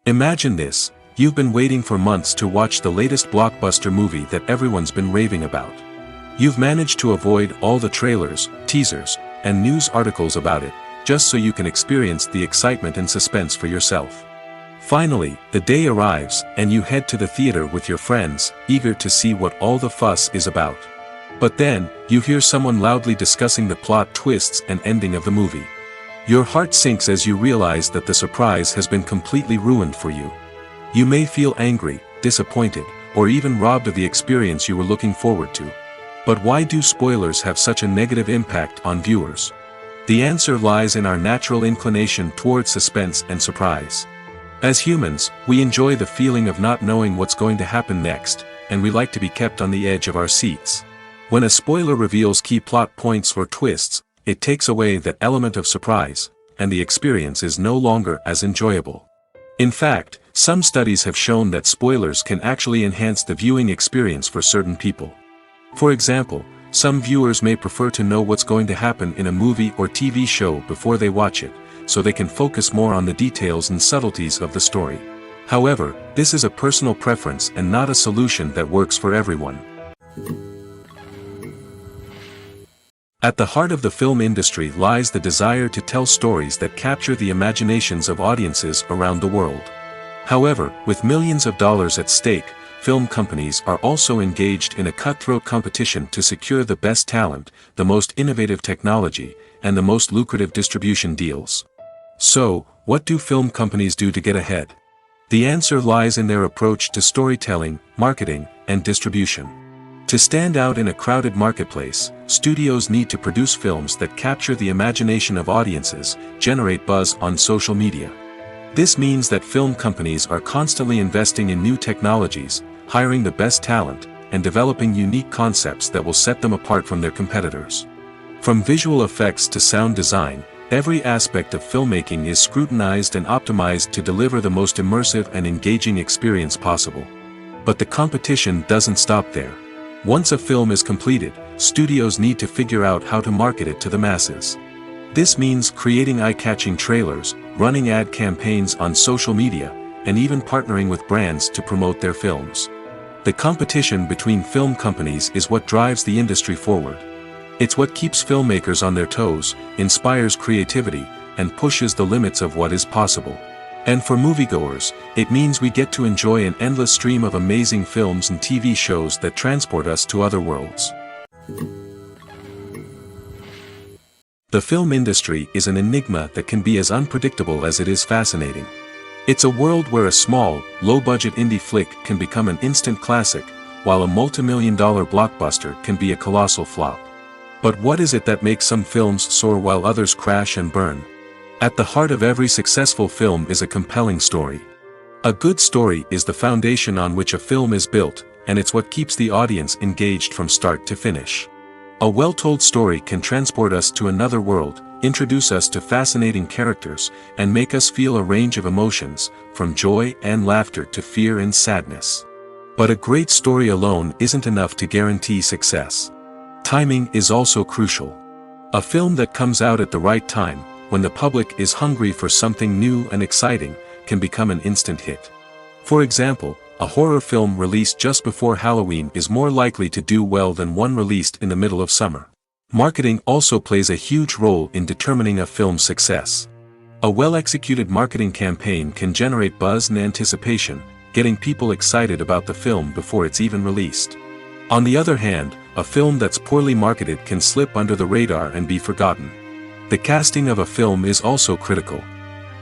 Imagine this. You've been waiting for months to watch the latest blockbuster movie that everyone's been raving about. You've managed to avoid all the trailers, teasers, and news articles about it, just so you can experience the excitement and suspense for yourself. Finally, the day arrives, and you head to the theater with your friends, eager to see what all the fuss is about. But then, you hear someone loudly discussing the plot twists and ending of the movie. Your heart sinks as you realize that the surprise has been completely ruined for you. You may feel angry, disappointed, or even robbed of the experience you were looking forward to. But why do spoilers have such a negative impact on viewers? The answer lies in our natural inclination toward suspense and surprise. As humans, we enjoy the feeling of not knowing what's going to happen next, and we like to be kept on the edge of our seats. When a spoiler reveals key plot points or twists, it takes away that element of surprise, and the experience is no longer as enjoyable. In fact, some studies have shown that spoilers can actually enhance the viewing experience for certain people. For example, some viewers may prefer to know what's going to happen in a movie or TV show before they watch it, so they can focus more on the details and subtleties of the story. However, this is a personal preference and not a solution that works for everyone. At the heart of the film industry lies the desire to tell stories that capture the imaginations of audiences around the world. However, with millions of dollars at stake, film companies are also engaged in a cutthroat competition to secure the best talent, the most innovative technology, and the most lucrative distribution deals. So, what do film companies do to get ahead? The answer lies in their approach to storytelling, marketing, and distribution. To stand out in a crowded marketplace, studios need to produce films that capture the imagination of audiences, generate buzz on social media. This means that film companies are constantly investing in new technologies, hiring the best talent, and developing unique concepts that will set them apart from their competitors. From visual effects to sound design, every aspect of filmmaking is scrutinized and optimized to deliver the most immersive and engaging experience possible. But the competition doesn't stop there. Once a film is completed, studios need to figure out how to market it to the masses. This means creating eye-catching trailers, running ad campaigns on social media, and even partnering with brands to promote their films. The competition between film companies is what drives the industry forward. It's what keeps filmmakers on their toes, inspires creativity, and pushes the limits of what is possible. And for moviegoers, it means we get to enjoy an endless stream of amazing films and TV shows that transport us to other worlds. The film industry is an enigma that can be as unpredictable as it is fascinating. It's a world where a small, low-budget indie flick can become an instant classic, while a multi-million-dollar blockbuster can be a colossal flop. But what is it that makes some films soar while others crash and burn? At the heart of every successful film is a compelling story. A good story is the foundation on which a film is built, and it's what keeps the audience engaged from start to finish. A well-told story can transport us to another world, introduce us to fascinating characters, and make us feel a range of emotions, from joy and laughter to fear and sadness. But a great story alone isn't enough to guarantee success. Timing is also crucial. A film that comes out at the right time, when the public is hungry for something new and exciting, can become an instant hit. For example, a horror film released just before Halloween is more likely to do well than one released in the middle of summer. Marketing also plays a huge role in determining a film's success. A well-executed marketing campaign can generate buzz and anticipation, getting people excited about the film before it's even released. On the other hand, a film that's poorly marketed can slip under the radar and be forgotten. The casting of a film is also critical.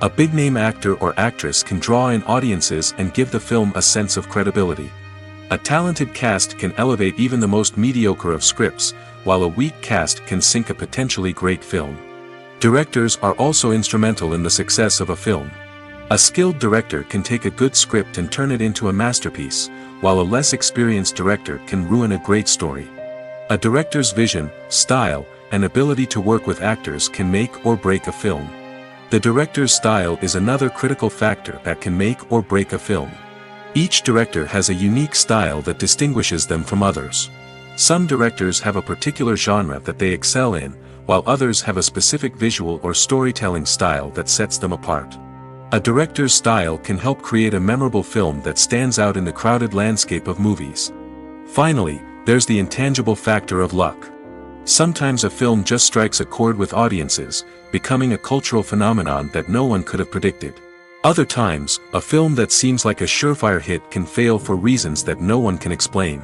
A big-name actor or actress can draw in audiences and give the film a sense of credibility. A talented cast can elevate even the most mediocre of scripts, while a weak cast can sink a potentially great film. Directors are also instrumental in the success of a film. A skilled director can take a good script and turn it into a masterpiece, while a less experienced director can ruin a great story. A director's vision, style, and ability to work with actors can make or break a film. The director's style is another critical factor that can make or break a film. Each director has a unique style that distinguishes them from others. Some directors have a particular genre that they excel in, while others have a specific visual or storytelling style that sets them apart. A director's style can help create a memorable film that stands out in the crowded landscape of movies. Finally, there's the intangible factor of luck. Sometimes a film just strikes a chord with audiences, becoming a cultural phenomenon that no one could have predicted. Other times, a film that seems like a surefire hit can fail for reasons that no one can explain.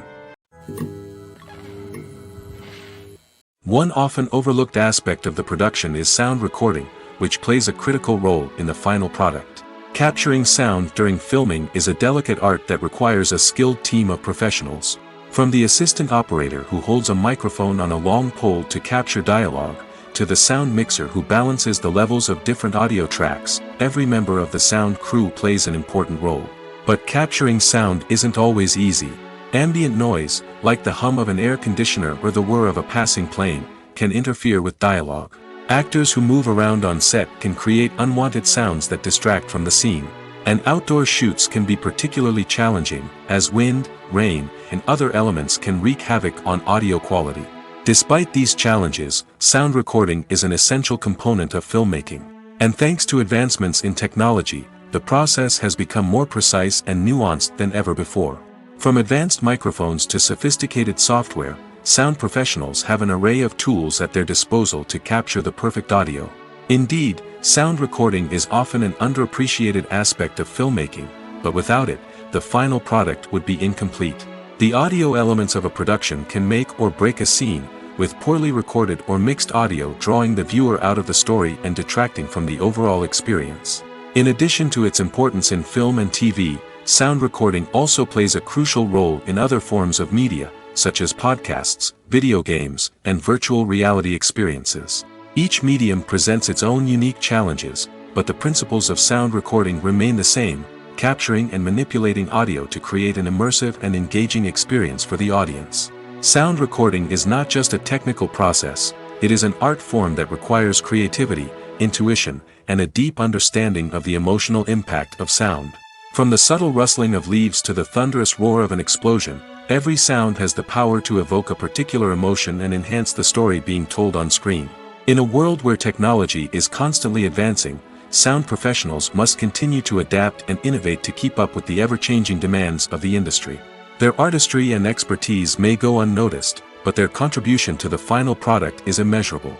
One often overlooked aspect of the production is sound recording, which plays a critical role in the final product. Capturing sound during filming is a delicate art that requires a skilled team of professionals. From the assistant operator who holds a microphone on a long pole to capture dialogue, to the sound mixer who balances the levels of different audio tracks, every member of the sound crew plays an important role. But capturing sound isn't always easy. Ambient noise, like the hum of an air conditioner or the whir of a passing plane, can interfere with dialogue. Actors who move around on set can create unwanted sounds that distract from the scene. And outdoor shoots can be particularly challenging, as wind, rain, and other elements can wreak havoc on audio quality. Despite these challenges, sound recording is an essential component of filmmaking. And thanks to advancements in technology, the process has become more precise and nuanced than ever before. From advanced microphones to sophisticated software, sound professionals have an array of tools at their disposal to capture the perfect audio. Indeed, sound recording is often an underappreciated aspect of filmmaking, but without it, the final product would be incomplete. The audio elements of a production can make or break a scene, with poorly recorded or mixed audio drawing the viewer out of the story and detracting from the overall experience. In addition to its importance in film and TV, sound recording also plays a crucial role in other forms of media, such as podcasts, video games, and virtual reality experiences. Each medium presents its own unique challenges, but the principles of sound recording remain the same, capturing and manipulating audio to create an immersive and engaging experience for the audience. Sound recording is not just a technical process, it is an art form that requires creativity, intuition, and a deep understanding of the emotional impact of sound. From the subtle rustling of leaves to the thunderous roar of an explosion, every sound has the power to evoke a particular emotion and enhance the story being told on screen. In a world where technology is constantly advancing, sound professionals must continue to adapt and innovate to keep up with the ever-changing demands of the industry. Their artistry and expertise may go unnoticed, but their contribution to the final product is immeasurable.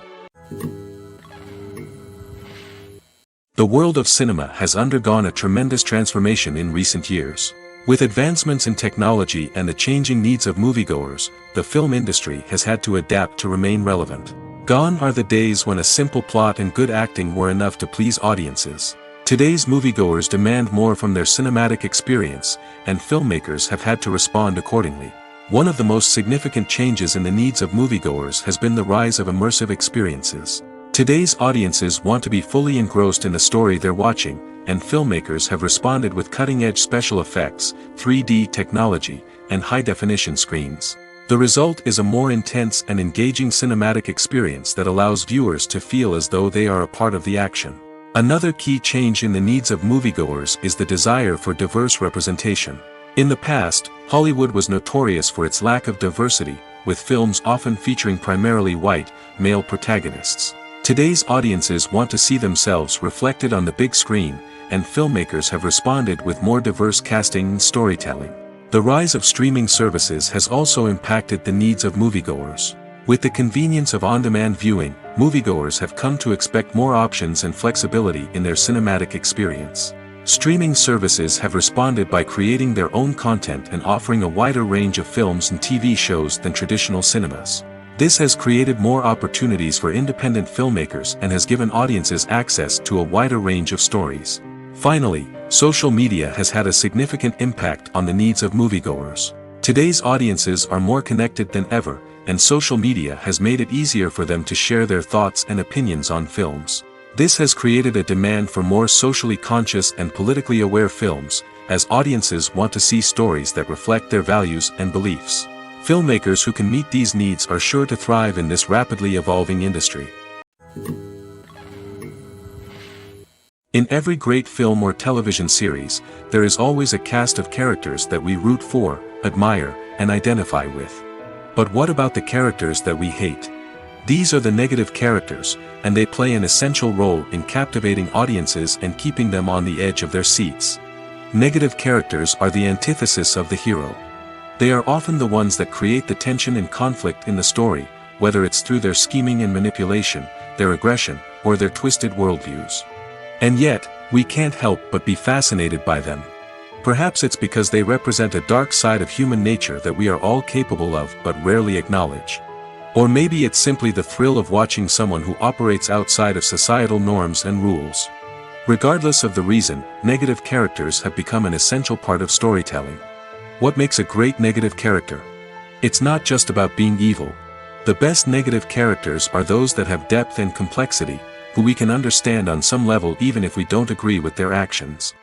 The world of cinema has undergone a tremendous transformation in recent years. With advancements in technology and the changing needs of moviegoers, the film industry has had to adapt to remain relevant. Gone are the days when a simple plot and good acting were enough to please audiences. Today's moviegoers demand more from their cinematic experience, and filmmakers have had to respond accordingly. One of the most significant changes in the needs of moviegoers has been the rise of immersive experiences. Today's audiences want to be fully engrossed in the story they're watching, and filmmakers have responded with cutting-edge special effects, 3D technology, and high-definition screens. The result is a more intense and engaging cinematic experience that allows viewers to feel as though they are a part of the action. Another key change in the needs of moviegoers is the desire for diverse representation. In the past, Hollywood was notorious for its lack of diversity, with films often featuring primarily white, male protagonists. Today's audiences want to see themselves reflected on the big screen, and filmmakers have responded with more diverse casting and storytelling. The rise of streaming services has also impacted the needs of moviegoers. With the convenience of on-demand viewing, moviegoers have come to expect more options and flexibility in their cinematic experience. Streaming services have responded by creating their own content and offering a wider range of films and TV shows than traditional cinemas. This has created more opportunities for independent filmmakers and has given audiences access to a wider range of stories. Finally, social media has had a significant impact on the needs of moviegoers. Today's audiences are more connected than ever, and social media has made it easier for them to share their thoughts and opinions on films. This has created a demand for more socially conscious and politically aware films, as audiences want to see stories that reflect their values and beliefs. Filmmakers who can meet these needs are sure to thrive in this rapidly evolving industry. In every great film or television series, there is always a cast of characters that we root for, admire, and identify with. But what about the characters that we hate? These are the negative characters, and they play an essential role in captivating audiences and keeping them on the edge of their seats. Negative characters are the antithesis of the hero. They are often the ones that create the tension and conflict in the story, whether it's through their scheming and manipulation, their aggression, or their twisted worldviews. And yet, we can't help but be fascinated by them. Perhaps it's because they represent a dark side of human nature that we are all capable of but rarely acknowledge. Or maybe it's simply the thrill of watching someone who operates outside of societal norms and rules. Regardless of the reason, negative characters have become an essential part of storytelling. What makes a great negative character? It's not just about being evil. The best negative characters are those that have depth and complexity, who we can understand on some level even if we don't agree with their actions.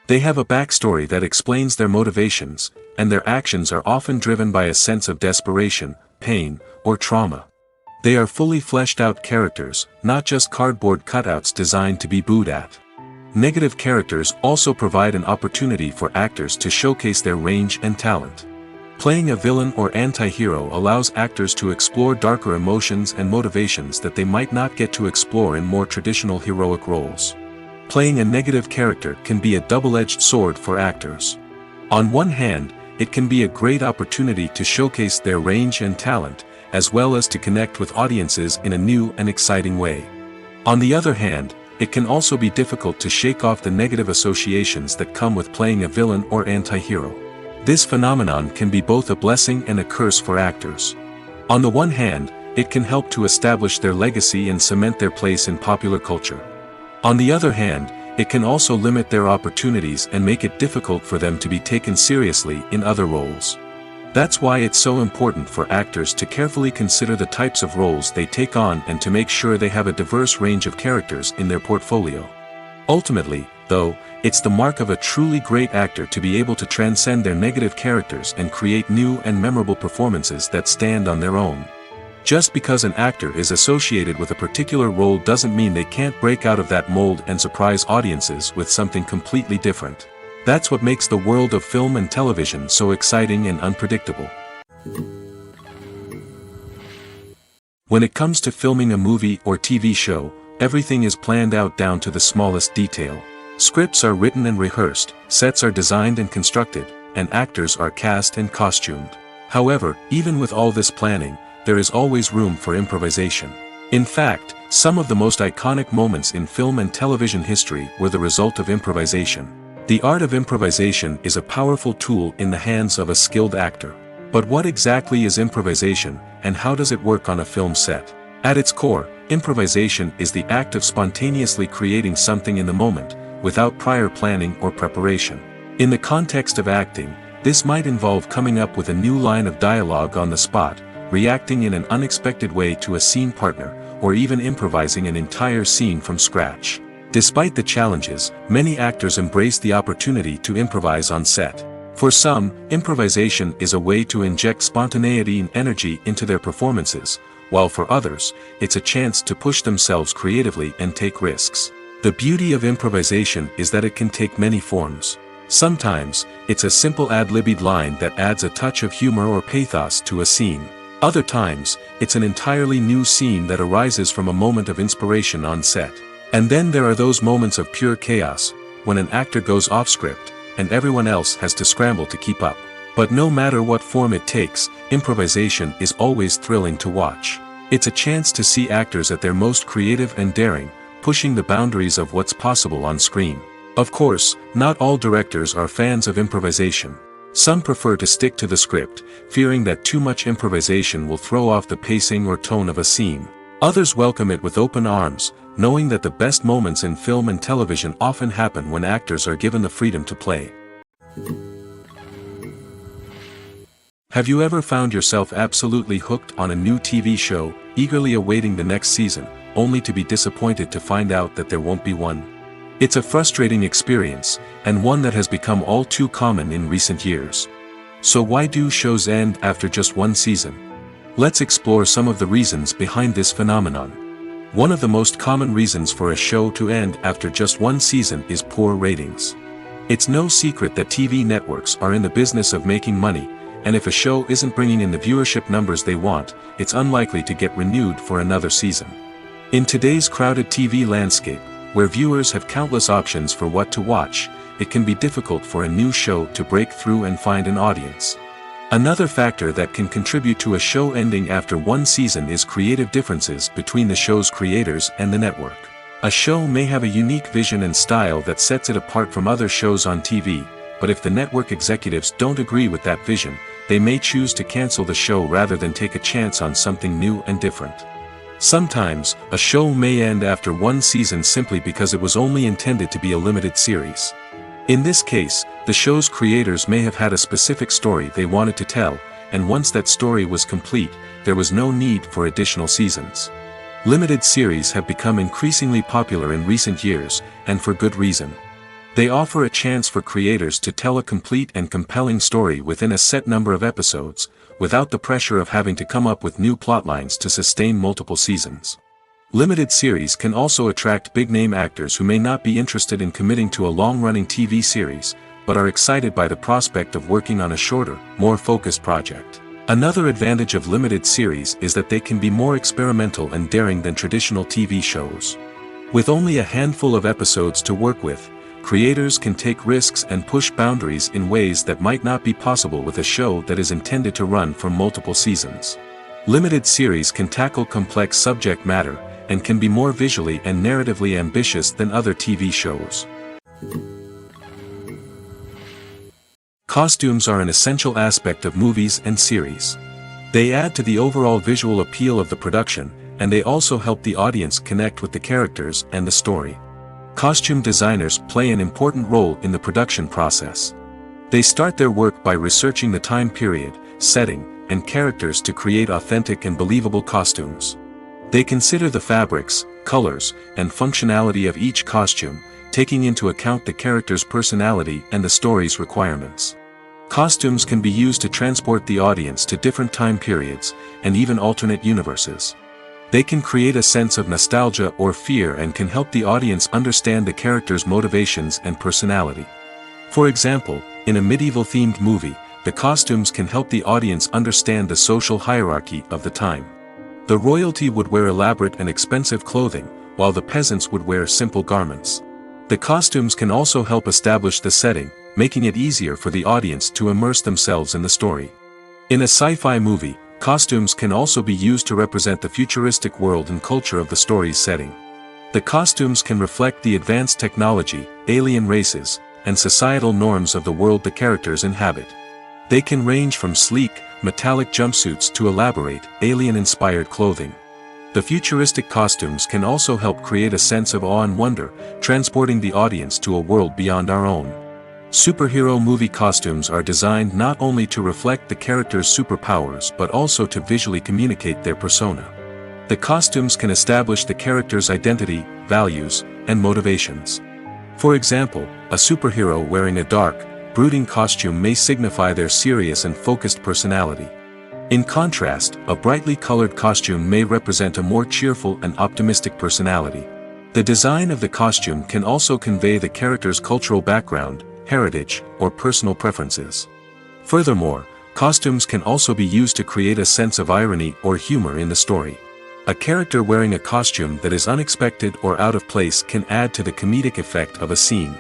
They have a backstory that explains their motivations, and their actions are often driven by a sense of desperation, pain, or trauma. They are fully fleshed out characters, not just cardboard cutouts designed to be booed at. Negative characters also provide an opportunity for actors to showcase their range and talent. Playing a villain or anti-hero allows actors to explore darker emotions and motivations that they might not get to explore in more traditional heroic roles. Playing a negative character can be a double-edged sword for actors. On one hand, it can be a great opportunity to showcase their range and talent, as well as to connect with audiences in a new and exciting way. On the other hand, it can also be difficult to shake off the negative associations that come with playing a villain or anti-hero. This phenomenon can be both a blessing and a curse for actors. On the one hand, it can help to establish their legacy and cement their place in popular culture. On the other hand, it can also limit their opportunities and make it difficult for them to be taken seriously in other roles. That's why it's so important for actors to carefully consider the types of roles they take on and to make sure they have a diverse range of characters in their portfolio. Ultimately, though, it's the mark of a truly great actor to be able to transcend their negative characters and create new and memorable performances that stand on their own. Just because an actor is associated with a particular role doesn't mean they can't break out of that mold and surprise audiences with something completely different. That's what makes the world of film and television so exciting and unpredictable. When it comes to filming a movie or TV show, everything is planned out down to the smallest detail. Scripts are written and rehearsed, sets are designed and constructed, and actors are cast and costumed. However, even with all this planning, there is always room for improvisation. In fact, some of the most iconic moments in film and television history were the result of improvisation. The art of improvisation is a powerful tool in the hands of a skilled actor. But what exactly is improvisation, and how does it work on a film set? At its core, improvisation is the act of spontaneously creating something in the moment, without prior planning or preparation. In the context of acting, this might involve coming up with a new line of dialogue on the spot, reacting in an unexpected way to a scene partner, or even improvising an entire scene from scratch. Despite the challenges, many actors embrace the opportunity to improvise on set. For some, improvisation is a way to inject spontaneity and energy into their performances, while for others, it's a chance to push themselves creatively and take risks. The beauty of improvisation is that it can take many forms. Sometimes, it's a simple ad-libbed line that adds a touch of humor or pathos to a scene. Other times, it's an entirely new scene that arises from a moment of inspiration on set. And then there are those moments of pure chaos, when an actor goes off script, and everyone else has to scramble to keep up. But no matter what form it takes, improvisation is always thrilling to watch. It's a chance to see actors at their most creative and daring, pushing the boundaries of what's possible on screen. Of course, not all directors are fans of improvisation. Some prefer to stick to the script, fearing that too much improvisation will throw off the pacing or tone of a scene. Others welcome it with open arms, knowing that the best moments in film and television often happen when actors are given the freedom to play. Have you ever found yourself absolutely hooked on a new TV show, eagerly awaiting the next season, only to be disappointed to find out that there won't be one? It's a frustrating experience, and one that has become all too common in recent years. So why do shows end after just one season? Let's explore some of the reasons behind this phenomenon. One of the most common reasons for a show to end after just one season is poor ratings. It's no secret that TV networks are in the business of making money, and if a show isn't bringing in the viewership numbers they want, it's unlikely to get renewed for another season. In today's crowded TV landscape, where viewers have countless options for what to watch, it can be difficult for a new show to break through and find an audience. Another factor that can contribute to a show ending after one season is creative differences between the show's creators and the network. A show may have a unique vision and style that sets it apart from other shows on TV, but if the network executives don't agree with that vision, they may choose to cancel the show rather than take a chance on something new and different. Sometimes, a show may end after one season simply because it was only intended to be a limited series. In this case, the show's creators may have had a specific story they wanted to tell, and once that story was complete, there was no need for additional seasons. Limited series have become increasingly popular in recent years, and for good reason. They offer a chance for creators to tell a complete and compelling story within a set number of episodes, without the pressure of having to come up with new plotlines to sustain multiple seasons. Limited series can also attract big-name actors who may not be interested in committing to a long-running TV series, but are excited by the prospect of working on a shorter, more focused project. Another advantage of limited series is that they can be more experimental and daring than traditional TV shows. With only a handful of episodes to work with, creators can take risks and push boundaries in ways that might not be possible with a show that is intended to run for multiple seasons. Limited series can tackle complex subject matter, and can be more visually and narratively ambitious than other TV shows. Costumes are an essential aspect of movies and series. They add to the overall visual appeal of the production, and they also help the audience connect with the characters and the story. Costume designers play an important role in the production process. They start their work by researching the time period, setting, and characters to create authentic and believable costumes. They consider the fabrics, colors, and functionality of each costume, taking into account the character's personality and the story's requirements. Costumes can be used to transport the audience to different time periods, and even alternate universes. They can create a sense of nostalgia or fear and can help the audience understand the character's motivations and personality. For example, in a medieval-themed movie, the costumes can help the audience understand the social hierarchy of the time. The royalty would wear elaborate and expensive clothing, while the peasants would wear simple garments. The costumes can also help establish the setting, making it easier for the audience to immerse themselves in the story. In a sci-fi movie, costumes can also be used to represent the futuristic world and culture of the story's setting. The costumes can reflect the advanced technology, alien races, and societal norms of the world the characters inhabit. They can range from sleek, metallic jumpsuits to elaborate, alien-inspired clothing. The futuristic costumes can also help create a sense of awe and wonder, transporting the audience to a world beyond our own. Superhero movie costumes are designed not only to reflect the character's superpowers but also to visually communicate their persona. The costumes can establish the character's identity, values, and motivations. For example, a superhero wearing a dark, brooding costume may signify their serious and focused personality. In contrast, a brightly colored costume may represent a more cheerful and optimistic personality. The design of the costume can also convey the character's cultural background, heritage, or personal preferences. Furthermore, costumes can also be used to create a sense of irony or humor in the story. A character wearing a costume that is unexpected or out of place can add to the comedic effect of a scene.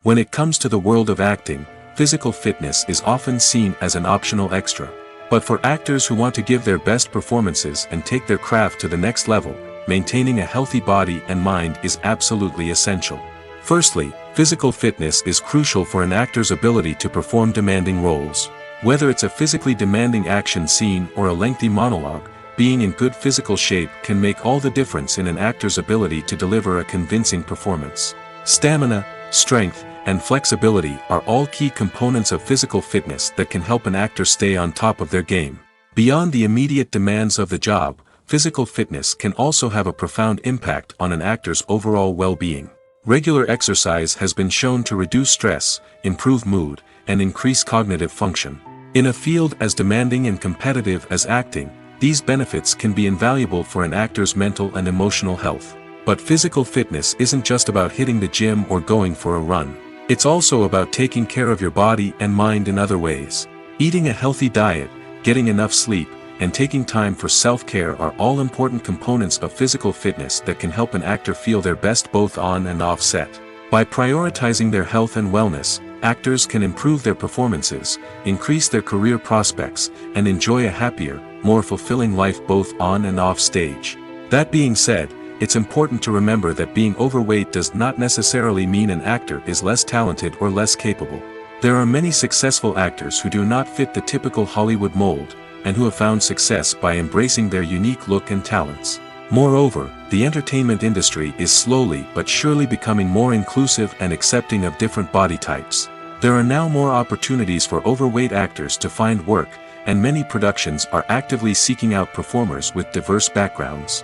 When it comes to the world of acting, physical fitness is often seen as an optional extra. But for actors who want to give their best performances and take their craft to the next level, maintaining a healthy body and mind is absolutely essential. Firstly, physical fitness is crucial for an actor's ability to perform demanding roles. Whether it's a physically demanding action scene or a lengthy monologue, being in good physical shape can make all the difference in an actor's ability to deliver a convincing performance. Stamina, strength, and flexibility are all key components of physical fitness that can help an actor stay on top of their game. Beyond the immediate demands of the job, physical fitness can also have a profound impact on an actor's overall well-being. Regular exercise has been shown to reduce stress, improve mood, and increase cognitive function. In a field as demanding and competitive as acting, these benefits can be invaluable for an actor's mental and emotional health. But physical fitness isn't just about hitting the gym or going for a run. It's also about taking care of your body and mind in other ways. Eating a healthy diet, getting enough sleep, and taking time for self-care are all important components of physical fitness that can help an actor feel their best both on and off set. By prioritizing their health and wellness, actors can improve their performances, increase their career prospects, and enjoy a happier, more fulfilling life both on and off stage. That being said, it's important to remember that being overweight does not necessarily mean an actor is less talented or less capable. There are many successful actors who do not fit the typical Hollywood mold, and who have found success by embracing their unique look and talents. Moreover, the entertainment industry is slowly but surely becoming more inclusive and accepting of different body types. There are now more opportunities for overweight actors to find work, and many productions are actively seeking out performers with diverse backgrounds.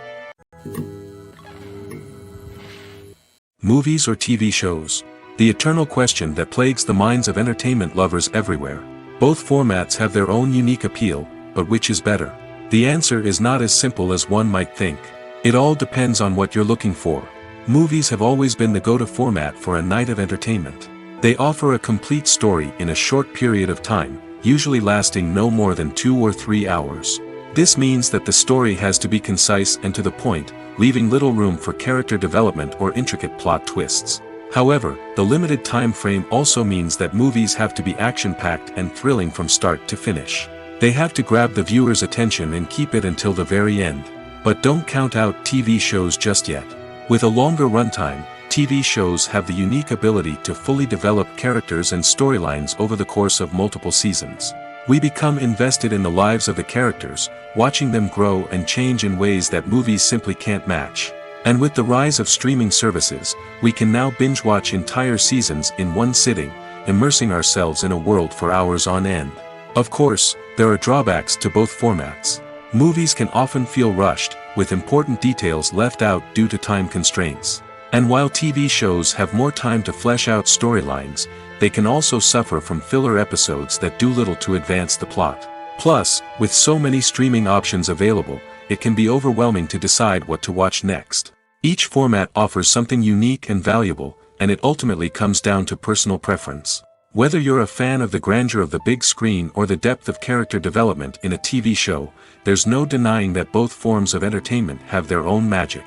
Movies or TV shows? The eternal question that plagues the minds of entertainment lovers everywhere. Both formats have their own unique appeal, but which is better? The answer is not as simple as one might think. It all depends on what you're looking for. Movies have always been the go-to format for a night of entertainment. They offer a complete story in a short period of time, usually lasting no more than 2 or 3 hours. This means that the story has to be concise and to the point, leaving little room for character development or intricate plot twists. However, the limited time frame also means that movies have to be action-packed and thrilling from start to finish. They have to grab the viewer's attention and keep it until the very end. But don't count out TV shows just yet. With a longer runtime, TV shows have the unique ability to fully develop characters and storylines over the course of multiple seasons. We become invested in the lives of the characters, watching them grow and change in ways that movies simply can't match. And with the rise of streaming services, we can now binge-watch entire seasons in one sitting, immersing ourselves in a world for hours on end. Of course, there are drawbacks to both formats. Movies can often feel rushed, with important details left out due to time constraints. And while TV shows have more time to flesh out storylines, they can also suffer from filler episodes that do little to advance the plot. Plus, with so many streaming options available, it can be overwhelming to decide what to watch next. Each format offers something unique and valuable, and it ultimately comes down to personal preference. Whether you're a fan of the grandeur of the big screen or the depth of character development in a TV show, there's no denying that both forms of entertainment have their own magic.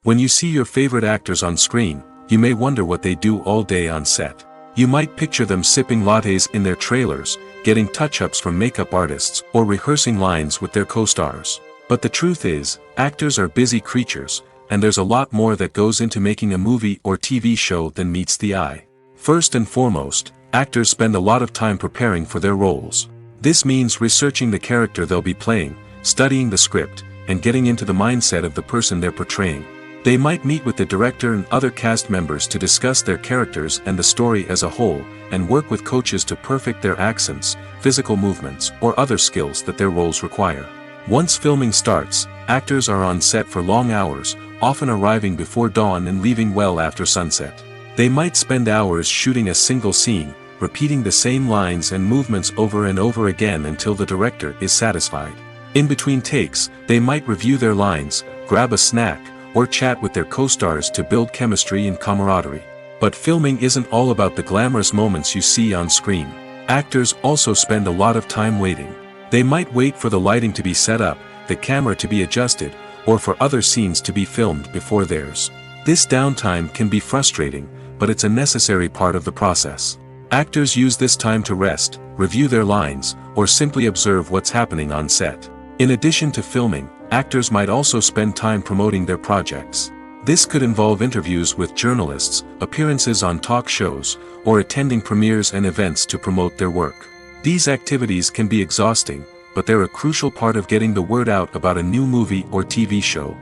When you see your favorite actors on screen, you may wonder what they do all day on set. You might picture them sipping lattes in their trailers, getting touch-ups from makeup artists, or rehearsing lines with their co-stars. But the truth is, actors are busy creatures, and there's a lot more that goes into making a movie or TV show than meets the eye. First and foremost, actors spend a lot of time preparing for their roles. This means researching the character they'll be playing, studying the script, and getting into the mindset of the person they're portraying. They might meet with the director and other cast members to discuss their characters and the story as a whole, and work with coaches to perfect their accents, physical movements, or other skills that their roles require. Once filming starts, actors are on set for long hours, often arriving before dawn and leaving well after sunset. They might spend hours shooting a single scene, repeating the same lines and movements over and over again until the director is satisfied. In between takes, they might review their lines, grab a snack, or chat with their co-stars to build chemistry and camaraderie. But filming isn't all about the glamorous moments you see on screen. Actors also spend a lot of time waiting. They might wait for the lighting to be set up, the camera to be adjusted, or for other scenes to be filmed before theirs. This downtime can be frustrating, but it's a necessary part of the process. Actors use this time to rest, review their lines, or simply observe what's happening on set. In addition to filming, actors might also spend time promoting their projects. This could involve interviews with journalists, appearances on talk shows, or attending premieres and events to promote their work. These activities can be exhausting, but they're a crucial part of getting the word out about a new movie or TV show.